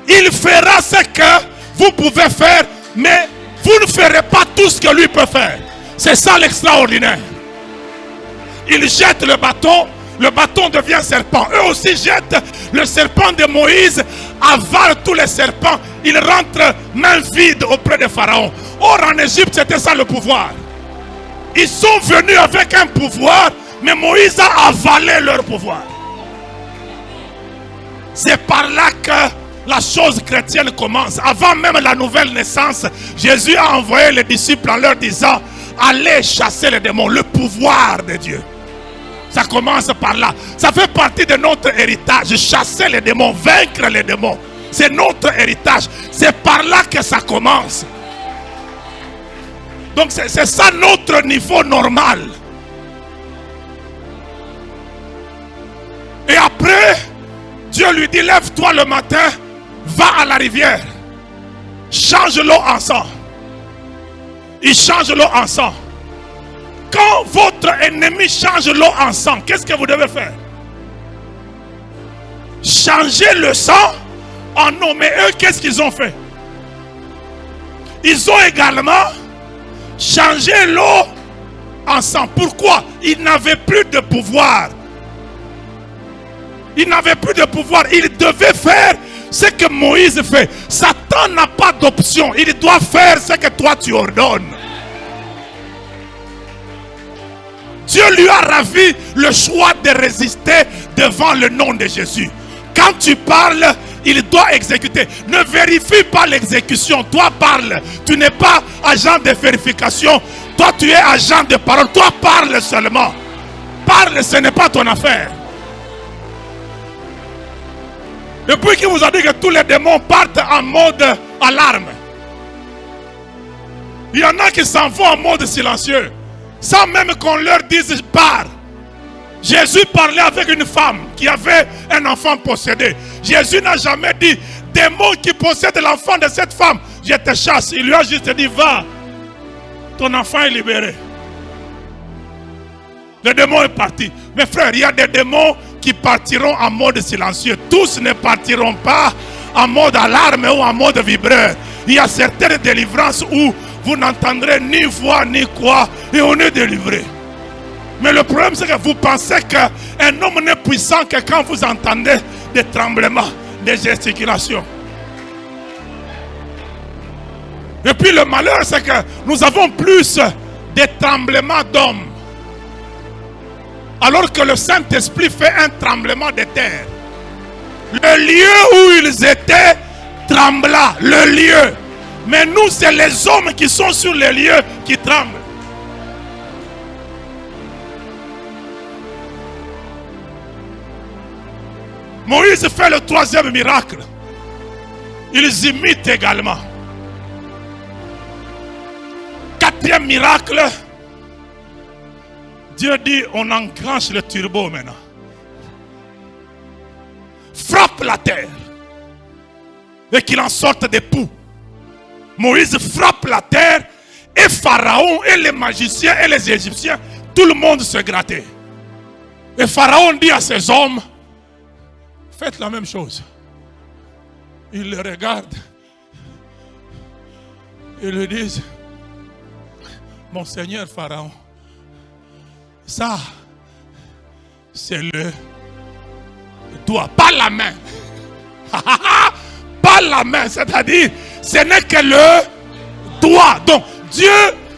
Il fera ce que vous pouvez faire, mais vous ne ferez pas tout ce que lui peut faire. C'est ça l'extraordinaire. Il jette le bâton devient serpent. Eux aussi jettent le serpent de Moïse, avale tous les serpents. Ils rentrent main vide auprès de Pharaon. Or en Égypte, c'était ça le pouvoir. Ils sont venus avec un pouvoir, mais Moïse a avalé leur pouvoir. C'est par là que la chose chrétienne commence. Avant même la nouvelle naissance, Jésus a envoyé les disciples en leur disant, allez chasser les démons, le pouvoir de Dieu. Ça commence par là. Ça fait partie de notre héritage. Chasser les démons, vaincre les démons. C'est notre héritage. C'est par là que ça commence. Donc c'est ça notre niveau normal. Et après, Dieu lui dit, lève-toi le matin, va à la rivière. Change l'eau en sang. Il change l'eau en sang. Quand votre ennemi change l'eau en sang, qu'est-ce que vous devez faire? Changer le sang en eau. Mais eux, qu'est-ce qu'ils ont fait? Ils ont également changé l'eau en sang. Pourquoi? Ils n'avaient plus de pouvoir. Ils n'avaient plus de pouvoir. Ils devaient faire ce que Moïse fait. Satan n'a pas d'option. Il doit faire ce que toi tu ordonnes. Dieu lui a ravi le choix de résister devant le nom de Jésus. Quand tu parles, il doit exécuter. Ne vérifie pas l'exécution. Toi parle. Tu n'es pas agent de vérification. Toi tu es agent de parole. Toi parle seulement. Parle, ce n'est pas ton affaire. Depuis qu'il vous a dit que tous les démons partent en mode alarme, il y en a qui s'en vont en mode silencieux, sans même qu'on leur dise pars. Jésus parlait avec une femme qui avait un enfant possédé. Jésus n'a jamais dit démon qui possède l'enfant de cette femme, je te chasse. Il lui a juste dit va, ton enfant est libéré. Le démon est parti. Mes frères, il y a des démons qui partiront en mode silencieux. Tous ne partiront pas en mode alarme ou en mode vibreur. Il y a certaines délivrances où vous n'entendrez ni voix ni quoi et on est délivré. Mais le problème c'est que vous pensez qu'un homme n'est puissant que quand vous entendez des tremblements, des gesticulations. Et puis le malheur c'est que nous avons plus des tremblements d'hommes, alors que le Saint-Esprit fait un tremblement de terre. Le lieu où ils étaient trembla, le lieu. Mais nous, c'est les hommes qui sont sur les lieux qui tremblent. Moïse fait le troisième miracle. Ils imitent également. Quatrième miracle. Dieu dit, on enclenche le turbo maintenant. Frappe la terre. Et qu'il en sorte des poux. Moïse frappe la terre. Et Pharaon et les magiciens et les Égyptiens, tout le monde se grattait. Et Pharaon dit à ses hommes, faites la même chose. Ils le regardent. Ils lui disent, mon Seigneur Pharaon, ça, c'est le doigt, pas la main. Pas la main, c'est-à-dire, ce n'est que le doigt. Donc, Dieu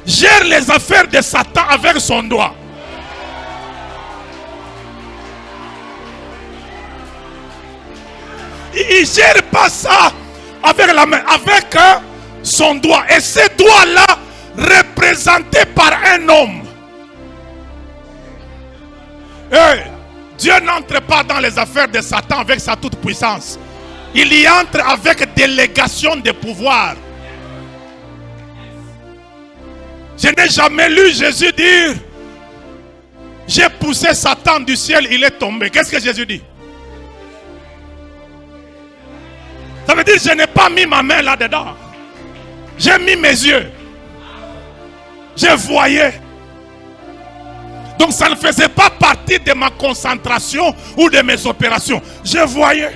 gère les affaires de Satan avec son doigt. Il ne gère pas ça avec la main, avec son doigt. Et ce doigt-là, représenté par un homme. Et Dieu n'entre pas dans les affaires de Satan avec sa toute puissance. Il y entre avec délégation de pouvoir. Je n'ai jamais lu Jésus dire, j'ai poussé Satan du ciel, il est tombé. Qu'est-ce que Jésus dit? Ça veut dire, je n'ai pas mis ma main là-dedans. J'ai mis mes yeux. Je voyais. Donc ça ne faisait pas partie de ma concentration ou de mes opérations. Je voyais.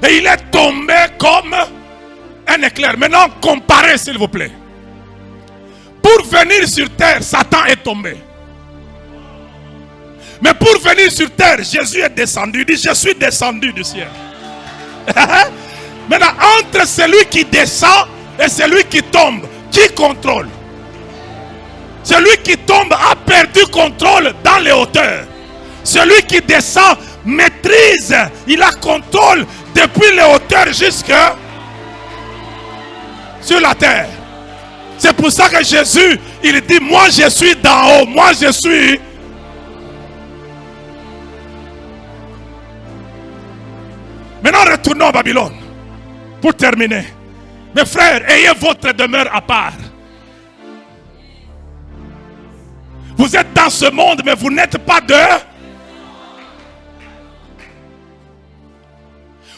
Et il est tombé comme un éclair. Maintenant, comparez s'il vous plaît. Pour venir sur terre, Satan est tombé. Mais pour venir sur terre, Jésus est descendu. Il dit, je suis descendu du ciel. Maintenant, entre celui qui descend et celui qui tombe, qui contrôle? Celui qui tombe a perdu contrôle dans les hauteurs. Celui qui descend maîtrise, il a contrôle depuis les hauteurs jusque sur la terre. C'est pour ça que Jésus, il dit, moi je suis d'en haut, moi je suis. Maintenant retournons à Babylone. Pour terminer, mes frères, ayez votre demeure à part. Vous êtes dans ce monde, mais vous n'êtes pas de...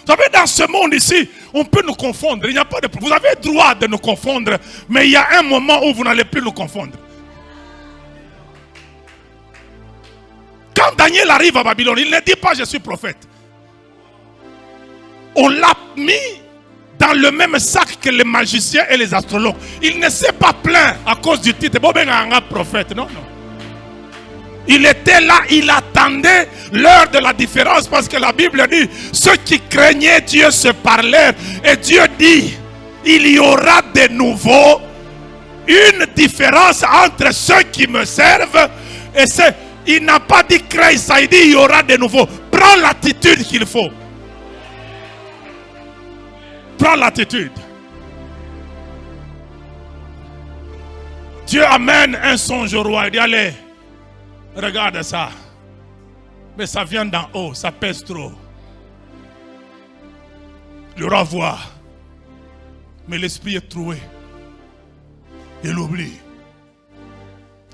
Vous savez, dans ce monde ici, on peut nous confondre. Il n'y a pas de... Vous avez le droit de nous confondre, mais il y a un moment où vous n'allez plus nous confondre. Quand Daniel arrive à Babylone, il ne dit pas je suis prophète. on l'a mis dans le même sac que les magiciens et les astrologues. Il ne s'est pas plaint à cause du titre. Prophète, non, non. Il était là, il attendait l'heure de la différence parce que la Bible dit, ceux qui craignaient Dieu se parlèrent. Et Dieu dit, il y aura de nouveau une différence entre ceux qui me servent et ceux. Il n'a pas dit crains, ça, il dit il y aura de nouveau. Prends l'attitude qu'il faut. Prends l'attitude. Dieu amène un songe au roi. Il dit allez, regarde ça. Mais ça vient d'en haut, ça pèse trop. Le roi voit. Mais l'esprit est troué. Il oublie.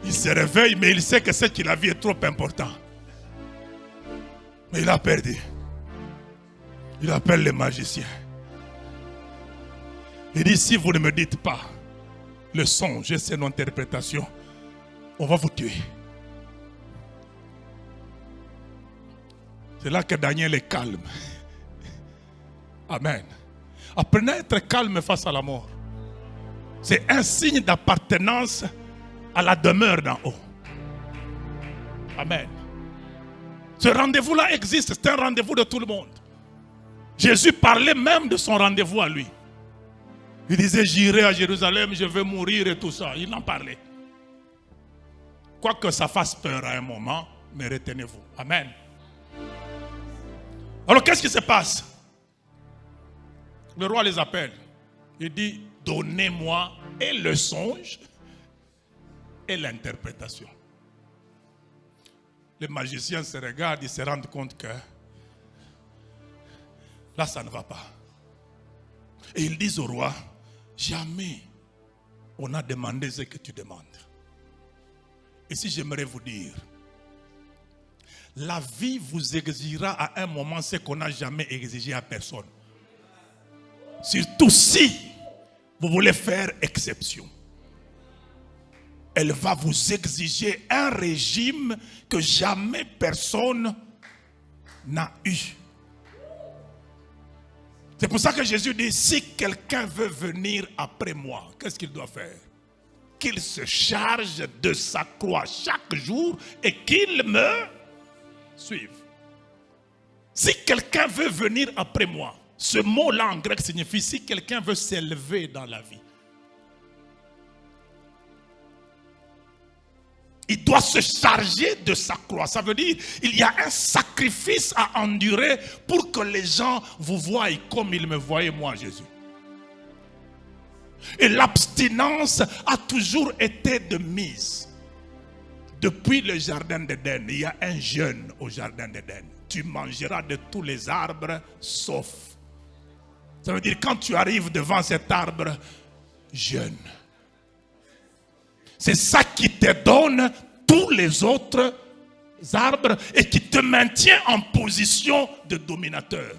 Il se réveille, mais il sait que ce qu'il a vu est trop important. Mais il a perdu. Il appelle les magiciens. Il dit, si vous ne me dites pas le songe et son interprétation, on va vous tuer. C'est là que Daniel est calme. Amen. Apprenez à être calme face à la mort. C'est un signe d'appartenance à la demeure d'en haut. Amen. Ce rendez-vous-là existe, c'est un rendez-vous de tout le monde. Jésus parlait même de son rendez-vous à lui. Il disait, j'irai à Jérusalem, je vais mourir et tout ça. Il en parlait. Quoique ça fasse peur à un moment, mais retenez-vous. Amen. Alors qu'est-ce qui se passe? Le roi les appelle. Il dit, donnez-moi et le songe et l'interprétation. Les magiciens se regardent, ils se rendent compte que là, ça ne va pas. Et ils disent au roi, jamais on a demandé ce que tu demandes. Et si j'aimerais vous dire, la vie vous exigera à un moment ce qu'on n'a jamais exigé à personne. Surtout si vous voulez faire exception. Elle va vous exiger un régime que jamais personne n'a eu. C'est pour ça que Jésus dit, si quelqu'un veut venir après moi, qu'est-ce qu'il doit faire? Qu'il se charge de sa croix chaque jour et qu'il me suive. Si quelqu'un veut venir après moi, ce mot-là en grec signifie si quelqu'un veut s'élever dans la vie. Il doit se charger de sa croix. Ça veut dire il y a un sacrifice à endurer pour que les gens vous voient comme ils me voyaient moi, Jésus. Et l'abstinence a toujours été de mise. Depuis le jardin d'Éden, il y a un jeûne au jardin d'Éden. Tu mangeras de tous les arbres sauf. Ça veut dire quand tu arrives devant cet arbre, jeûne. C'est ça qui te donne tous les autres arbres et qui te maintient en position de dominateur.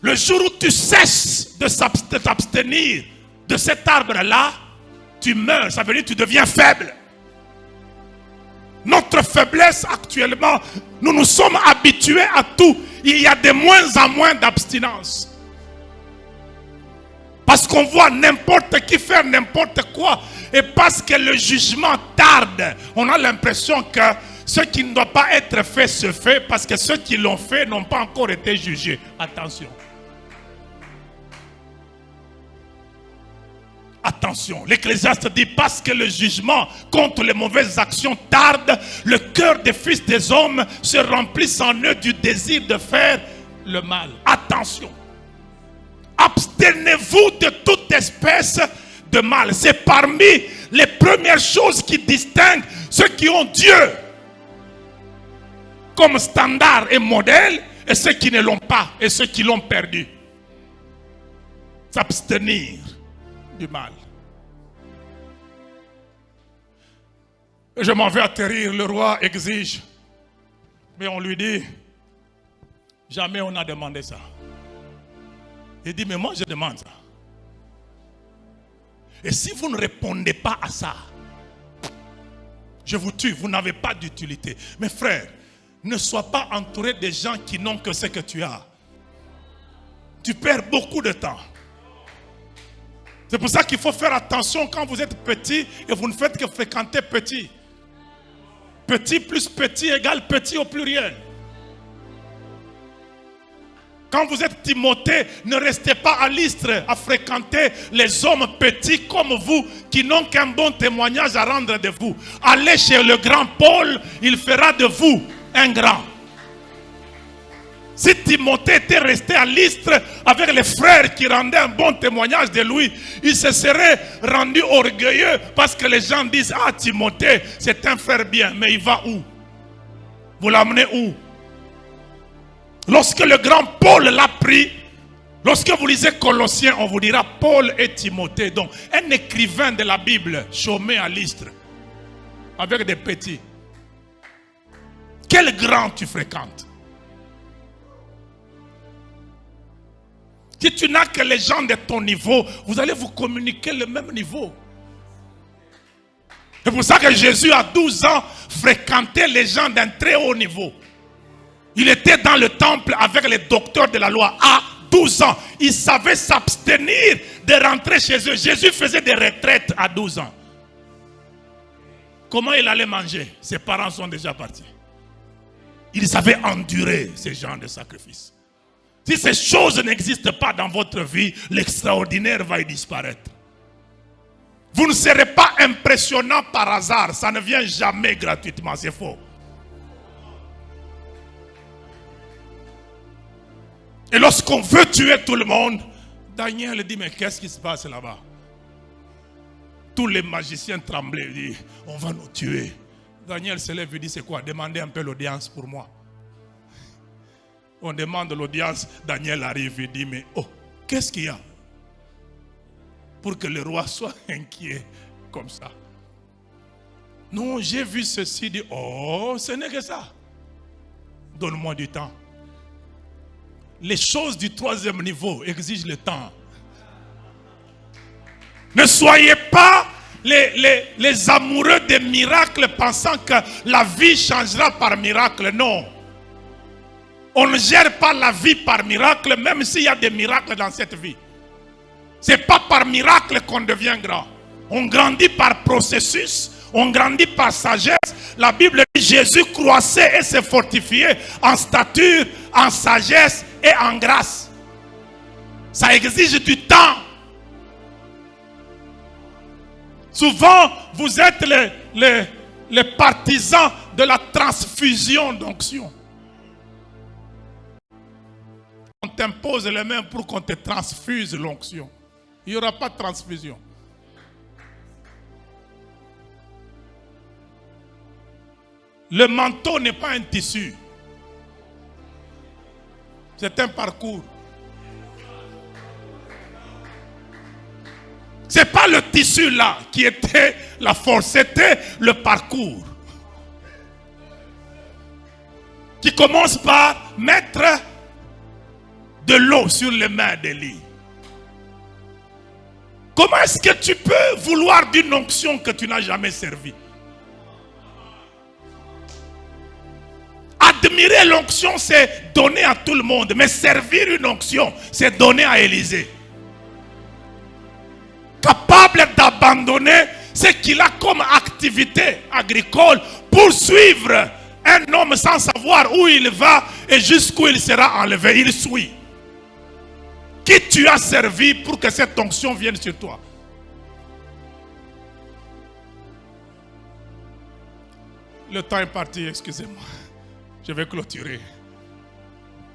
Le jour où tu cesses de t'abstenir de cet arbre-là, tu meurs. Ça veut dire que tu deviens faible. Notre faiblesse actuellement, nous nous sommes habitués à tout. Il y a de moins en moins d'abstinence. Parce qu'on voit n'importe qui faire n'importe quoi. Et parce que le jugement tarde, on a l'impression que ce qui ne doit pas être fait se fait parce que ceux qui l'ont fait n'ont pas encore été jugés. Attention. Attention, l'Ecclésiaste dit parce que le jugement contre les mauvaises actions tarde, le cœur des fils des hommes se remplisse en eux du désir de faire le mal. Attention. Abstenez-vous de toute espèce de mal. C'est parmi les premières choses qui distinguent ceux qui ont Dieu comme standard et modèle et ceux qui ne l'ont pas et ceux qui l'ont perdu. S'abstenir du mal. Et je m'en vais atterrir, le roi exige. Mais on lui dit, jamais on n'a demandé ça. Il dit, mais moi je demande ça. Et si vous ne répondez pas à ça, je vous tue, vous n'avez pas d'utilité. Mes frères, ne sois pas entouré de gens qui n'ont que ce que tu as. Tu perds beaucoup de temps. C'est pour ça qu'il faut faire attention quand vous êtes petit et vous ne faites que fréquenter petit. Petit plus petit égale petit au pluriel. Quand vous êtes Timothée, ne restez pas à Lystre à fréquenter les hommes petits comme vous qui n'ont qu'un bon témoignage à rendre de vous. Allez chez le grand Paul, il fera de vous un grand. Si Timothée était resté à Lystre avec les frères qui rendaient un bon témoignage de lui, il se serait rendu orgueilleux parce que les gens disent: ah, Timothée, c'est un frère bien, mais il va où? Vous l'amenez où? Lorsque le grand Paul l'a pris, lorsque vous lisez Colossiens, on vous dira Paul et Timothée. Donc, un écrivain de la Bible chômé à Lystre avec des petits. Quel grand tu fréquentes? Si tu n'as que les gens de ton niveau, vous allez vous communiquer le même niveau. C'est pour ça que Jésus, à 12 ans, fréquentait les gens d'un très haut niveau. Il était dans le temple avec les docteurs de la loi à 12 ans. Il savait s'abstenir de rentrer chez eux. Jésus faisait des retraites à 12 ans. Comment il allait manger? Ses parents sont déjà partis. Il savait endurer ces genres de sacrifices. Si ces choses n'existent pas dans votre vie, l'extraordinaire va y disparaître. Vous ne serez pas impressionnant par hasard. Ça ne vient jamais gratuitement, c'est faux. Et lorsqu'on veut tuer tout le monde, Daniel dit: mais qu'est-ce qui se passe là-bas? Tous les magiciens tremblaient, ils disent: on va nous tuer. Daniel se lève et dit: c'est quoi? Demandez un peu l'audience pour moi. On demande l'audience, Daniel arrive et dit: mais oh, qu'est-ce qu'il y a? Pour que le roi soit inquiet comme ça. Non, j'ai vu ceci, dit: oh, ce n'est que ça. Donne-moi du temps. Les choses du troisième niveau exigent le temps. Ne soyez pas les amoureux des miracles pensant que la vie changera par miracle. Non. On ne gère pas la vie par miracle, même s'il y a des miracles dans cette vie. Ce n'est pas par miracle qu'on devient grand. On grandit par processus, on grandit par sagesse. La Bible dit: Jésus croissait et se fortifiait en stature, en sagesse et en grâce. Ça exige du temps. Souvent, vous êtes les partisans de la transfusion d'onction. On t'impose les mains pour qu'on te transfuse l'onction. Il n'y aura pas de transfusion. Le manteau n'est pas un tissu. C'est un parcours. Ce n'est pas le tissu là qui était la force, c'était le parcours. Qui commence par mettre de l'eau sur les mains d'Élie. Comment est-ce que tu peux vouloir d'une onction que tu n'as jamais servi? Admirer l'onction, c'est donner à tout le monde. Mais servir une onction, c'est donner à Élisée. Capable d'abandonner ce qu'il a comme activité agricole pour suivre un homme sans savoir où il va et jusqu'où il sera enlevé. Il suit. Qui tu as servi pour que cette onction vienne sur toi? Le temps est parti, excusez-moi. Je vais clôturer.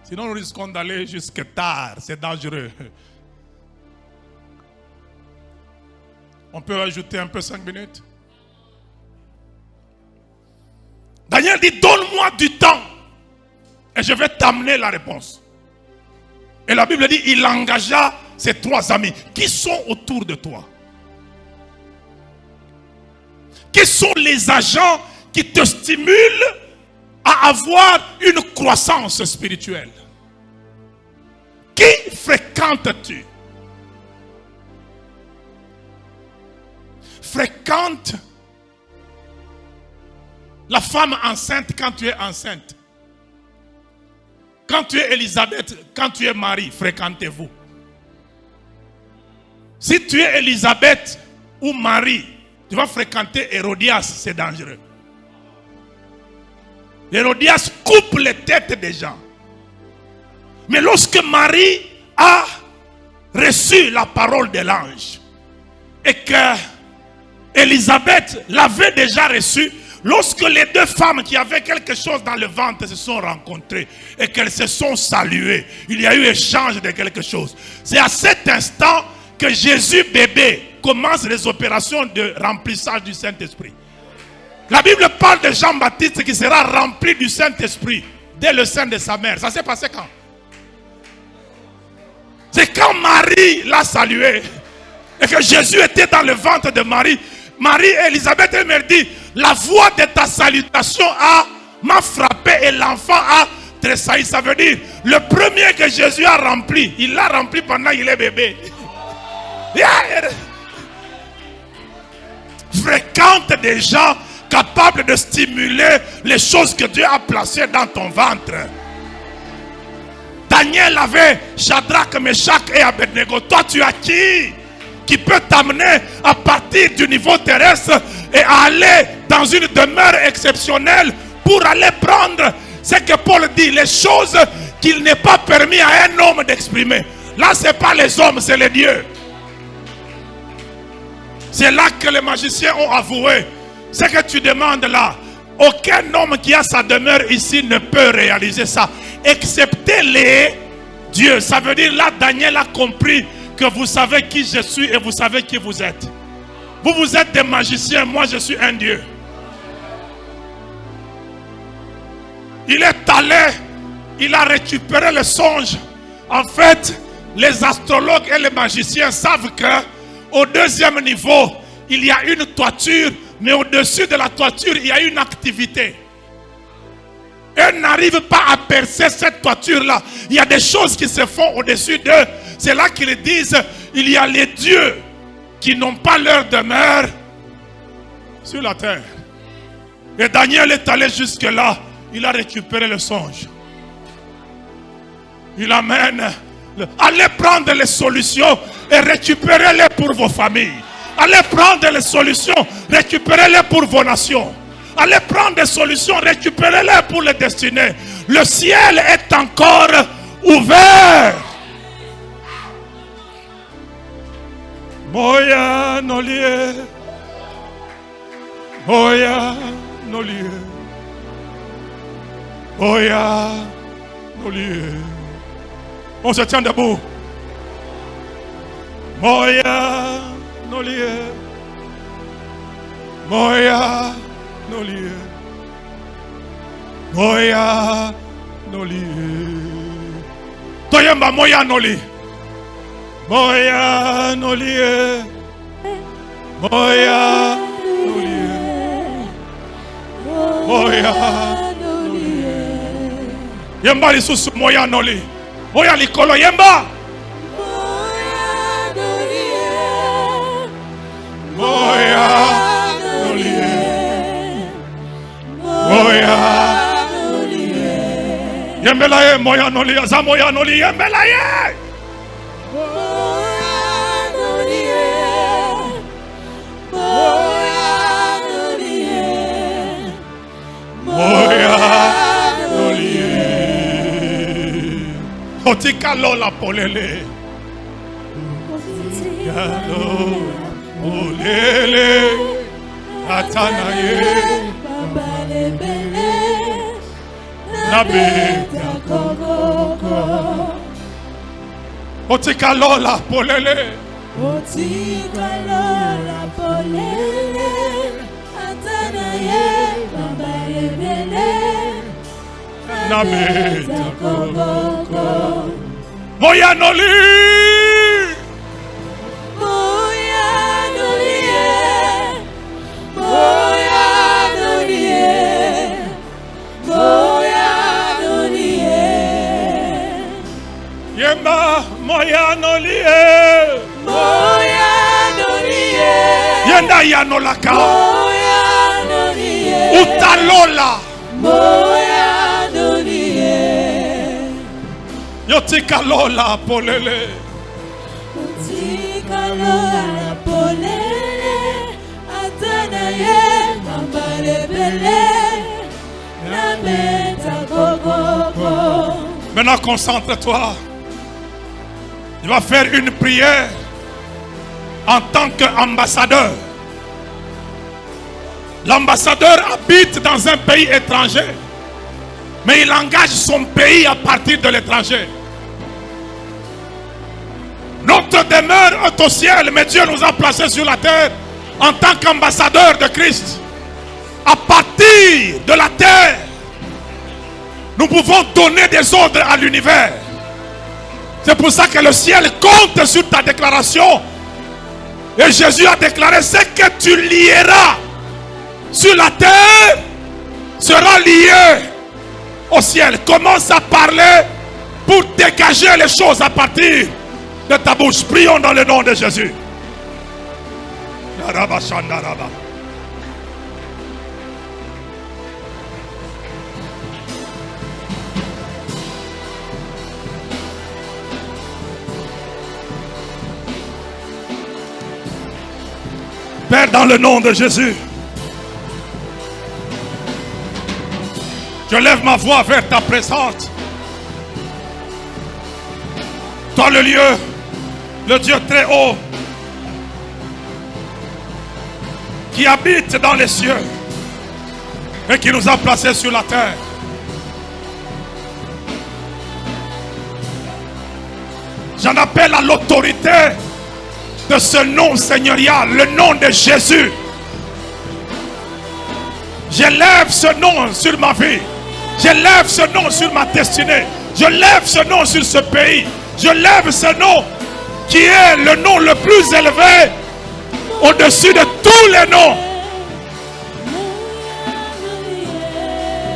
Sinon, nous risquons d'aller jusque tard. C'est dangereux. On peut ajouter un peu 5 minutes? Daniel dit: donne-moi du temps et je vais t'amener la réponse. Et la Bible dit: il engagea ses 3 amis. Qui sont autour de toi? Qui sont les agents qui te stimulent à avoir une croissance spirituelle? Qui fréquentes-tu? Fréquente la femme enceinte quand tu es enceinte. Quand tu es Élisabeth, quand tu es Marie, fréquentez-vous. Si tu es Élisabeth ou Marie, tu vas fréquenter Hérodias, c'est dangereux. Hérodias coupe les têtes des gens. Mais lorsque Marie a reçu la parole de l'ange et que Élisabeth l'avait déjà reçue, lorsque les deux femmes qui avaient quelque chose dans le ventre se sont rencontrées et qu'elles se sont saluées, il y a eu échange de quelque chose. C'est à cet instant que Jésus bébé commence les opérations de remplissage du Saint-Esprit. La Bible parle de Jean-Baptiste qui sera rempli du Saint-Esprit dès le sein de sa mère. Ça s'est passé quand? C'est quand Marie l'a salué et que Jésus était dans le ventre de Marie. Marie et Élisabeth, elle me dit, la voix de ta salutation m'a frappé et l'enfant a tressailli. Ça veut dire, le premier que Jésus a rempli, il l'a rempli pendant qu'il est bébé. Fréquente des gens capables de stimuler les choses que Dieu a placées dans ton ventre. Daniel avait Shadrach, Meshach et Abednego. Toi, tu as qui peut t'amener à partir du niveau terrestre et à aller dans une demeure exceptionnelle pour aller prendre ce que Paul dit, les choses qu'il n'est pas permis à un homme d'exprimer. Là, ce n'est pas les hommes, c'est les dieux. C'est là que les magiciens ont avoué. Ce que tu demandes là, aucun homme qui a sa demeure ici ne peut réaliser ça, excepté les dieux. Ça veut dire là, Daniel a compris que vous savez qui je suis et vous savez qui vous êtes. Vous êtes des magiciens, moi je suis un dieu. Il est allé, il a récupéré le songe. En fait, les astrologues et les magiciens savent que au deuxième niveau, il y a une toiture, mais au-dessus de la toiture, il y a une activité. Eux n'arrivent pas à percer cette toiture-là. Il y a des choses qui se font au-dessus d'eux. C'est là qu'ils disent, il y a les dieux qui n'ont pas leur demeure sur la terre. Et Daniel est allé jusque-là. Il a récupéré le songe. Il amène. Allez prendre les solutions et récupérez-les pour vos familles. Allez prendre les solutions, récupérez-les pour vos nations. Allez prendre des solutions, récupérez-les pour les destinées. Le ciel est encore ouvert. Moya nolie, Moya nolie, Moya nolie. On se tient debout. Moya nolie, Moya nolie, Moya nolie. Toyemba Moya nolie, Moya nolie, Moya nolie, Moya nolie. Yemba lisusu Moya nolie, Moya likolo yemba. Moya nolie, Moya nolie. Yembela ye Moya nolie, za Moya nolie yembela ye. Moya nolie, Moya nolie, Moya nolie. Otika lola polele. Yalo. Olele, Atanaye, Nabeta Koko, Otika lola polele, Otika lola polele, Atanaye, Babalebele, Nabeta Koko, Moya nolie. Yemba Moya nolie, Moya nolie, Yenda yanolaka, Moya nolie, Utalola, Moya nolie, Yotikalo la polele. Yotikalo la polele. Atanaye mambalebele. La meta gogogo. Maintenant, concentre-toi. Tu vas faire une prière en tant qu'ambassadeur. L'ambassadeur habite dans un pays étranger, mais il engage son pays à partir de l'étranger. Notre demeure est au ciel, mais Dieu nous a placés sur la terre en tant qu'ambassadeurs de Christ. À partir de la terre, nous pouvons donner des ordres à l'univers. C'est pour ça que le ciel compte sur ta déclaration. Et Jésus a déclaré: ce que tu lieras sur la terre sera lié au ciel. Commence à parler pour dégager les choses à partir de ta bouche. Prions dans le nom de Jésus. Père, dans le nom de Jésus, je lève ma voix vers ta présence. Toi le lieu, le Dieu très haut, qui habite dans les cieux et qui nous a placés sur la terre. J'en appelle à l'autorité de ce nom seigneurial, le nom de Jésus. J'élève ce nom sur ma vie. J'élève ce nom sur ma destinée. Je lève ce nom sur ce pays. Je lève ce nom qui est le nom le plus élevé au-dessus de tous les noms.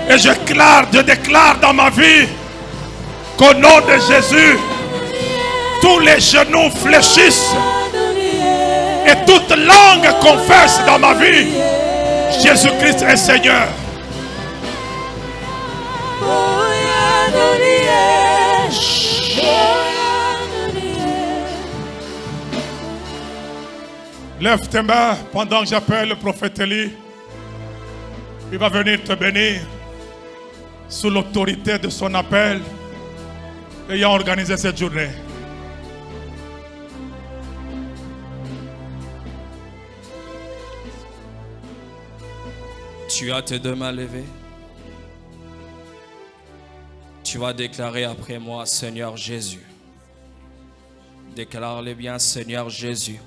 Et je déclare dans ma vie qu'au nom de Jésus, tous les genoux fléchissent et toute langue confesse dans ma vie: Jésus-Christ est Seigneur. Lève tes mains pendant que j'appelle le prophète Élie. Il va venir te bénir sous l'autorité de son appel ayant organisé cette journée. Tu as tes deux mains levées. Tu vas déclarer après moi: Seigneur Jésus. Déclare-le bien: Seigneur Jésus.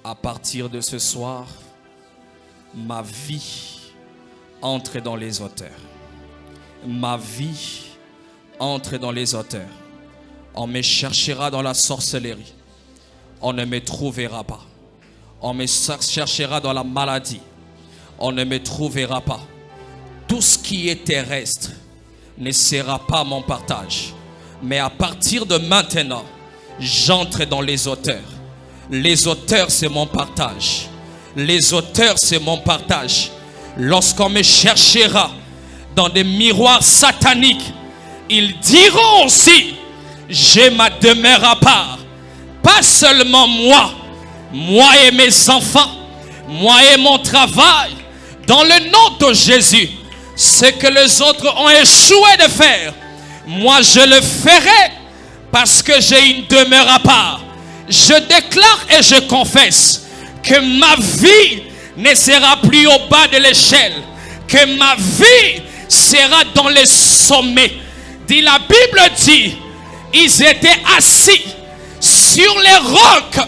À partir de ce soir, ma vie entre dans les auteurs. Ma vie entre dans les auteurs. On me cherchera dans la sorcellerie. On ne me trouvera pas. On me cherchera dans la maladie. On ne me trouvera pas. Tout ce qui est terrestre ne sera pas mon partage. Mais à partir de maintenant, j'entre dans les auteurs. Les auteurs, c'est mon partage. Les auteurs, c'est mon partage. Lorsqu'on me cherchera dans des miroirs sataniques, ils diront aussi: j'ai ma demeure à part. Pas seulement moi et mes enfants, moi et mon travail. Dans le nom de Jésus, ce que les autres ont échoué de faire, moi je le ferai parce que j'ai une demeure à part. Je déclare et je confesse que ma vie ne sera plus au bas de l'échelle, que ma vie sera dans les sommets. La Bible dit: ils étaient assis sur les rocs.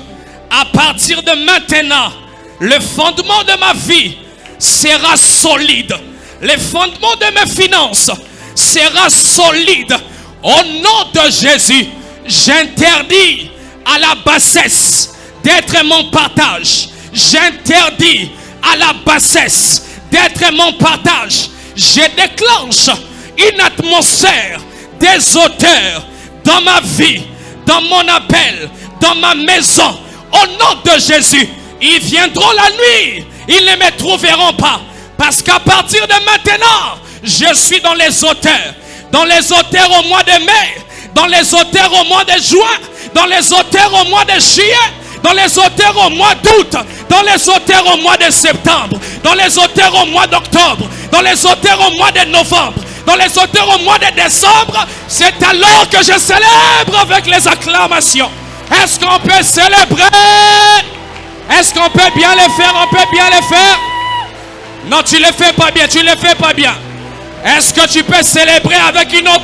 À partir de maintenant, le fondement de ma vie sera solide. Le fondement de mes finances sera solide. Au nom de Jésus, j'interdis à la bassesse d'être mon partage. J'interdis à la bassesse d'être mon partage. Je déclenche une atmosphère des auteurs dans ma vie, dans mon appel, dans ma maison. Au nom de Jésus, ils viendront la nuit, ils ne me trouveront pas. Parce qu'à partir de maintenant, je suis dans les auteurs. Dans les auteurs au mois de mai, dans les auteurs au mois de juin, dans les auteurs au mois de juillet, dans les auteurs au mois d'août, dans les auteurs au mois de septembre, dans les auteurs au mois d'octobre, dans les auteurs au mois de novembre, dans les auteurs au mois de décembre. C'est alors que je célèbre avec les acclamations. Est-ce qu'on peut célébrer? Est-ce qu'on peut bien le faire? On peut bien le faire? Non, tu ne le fais pas bien, tu ne le fais pas bien. Est-ce que tu peux célébrer avec une autre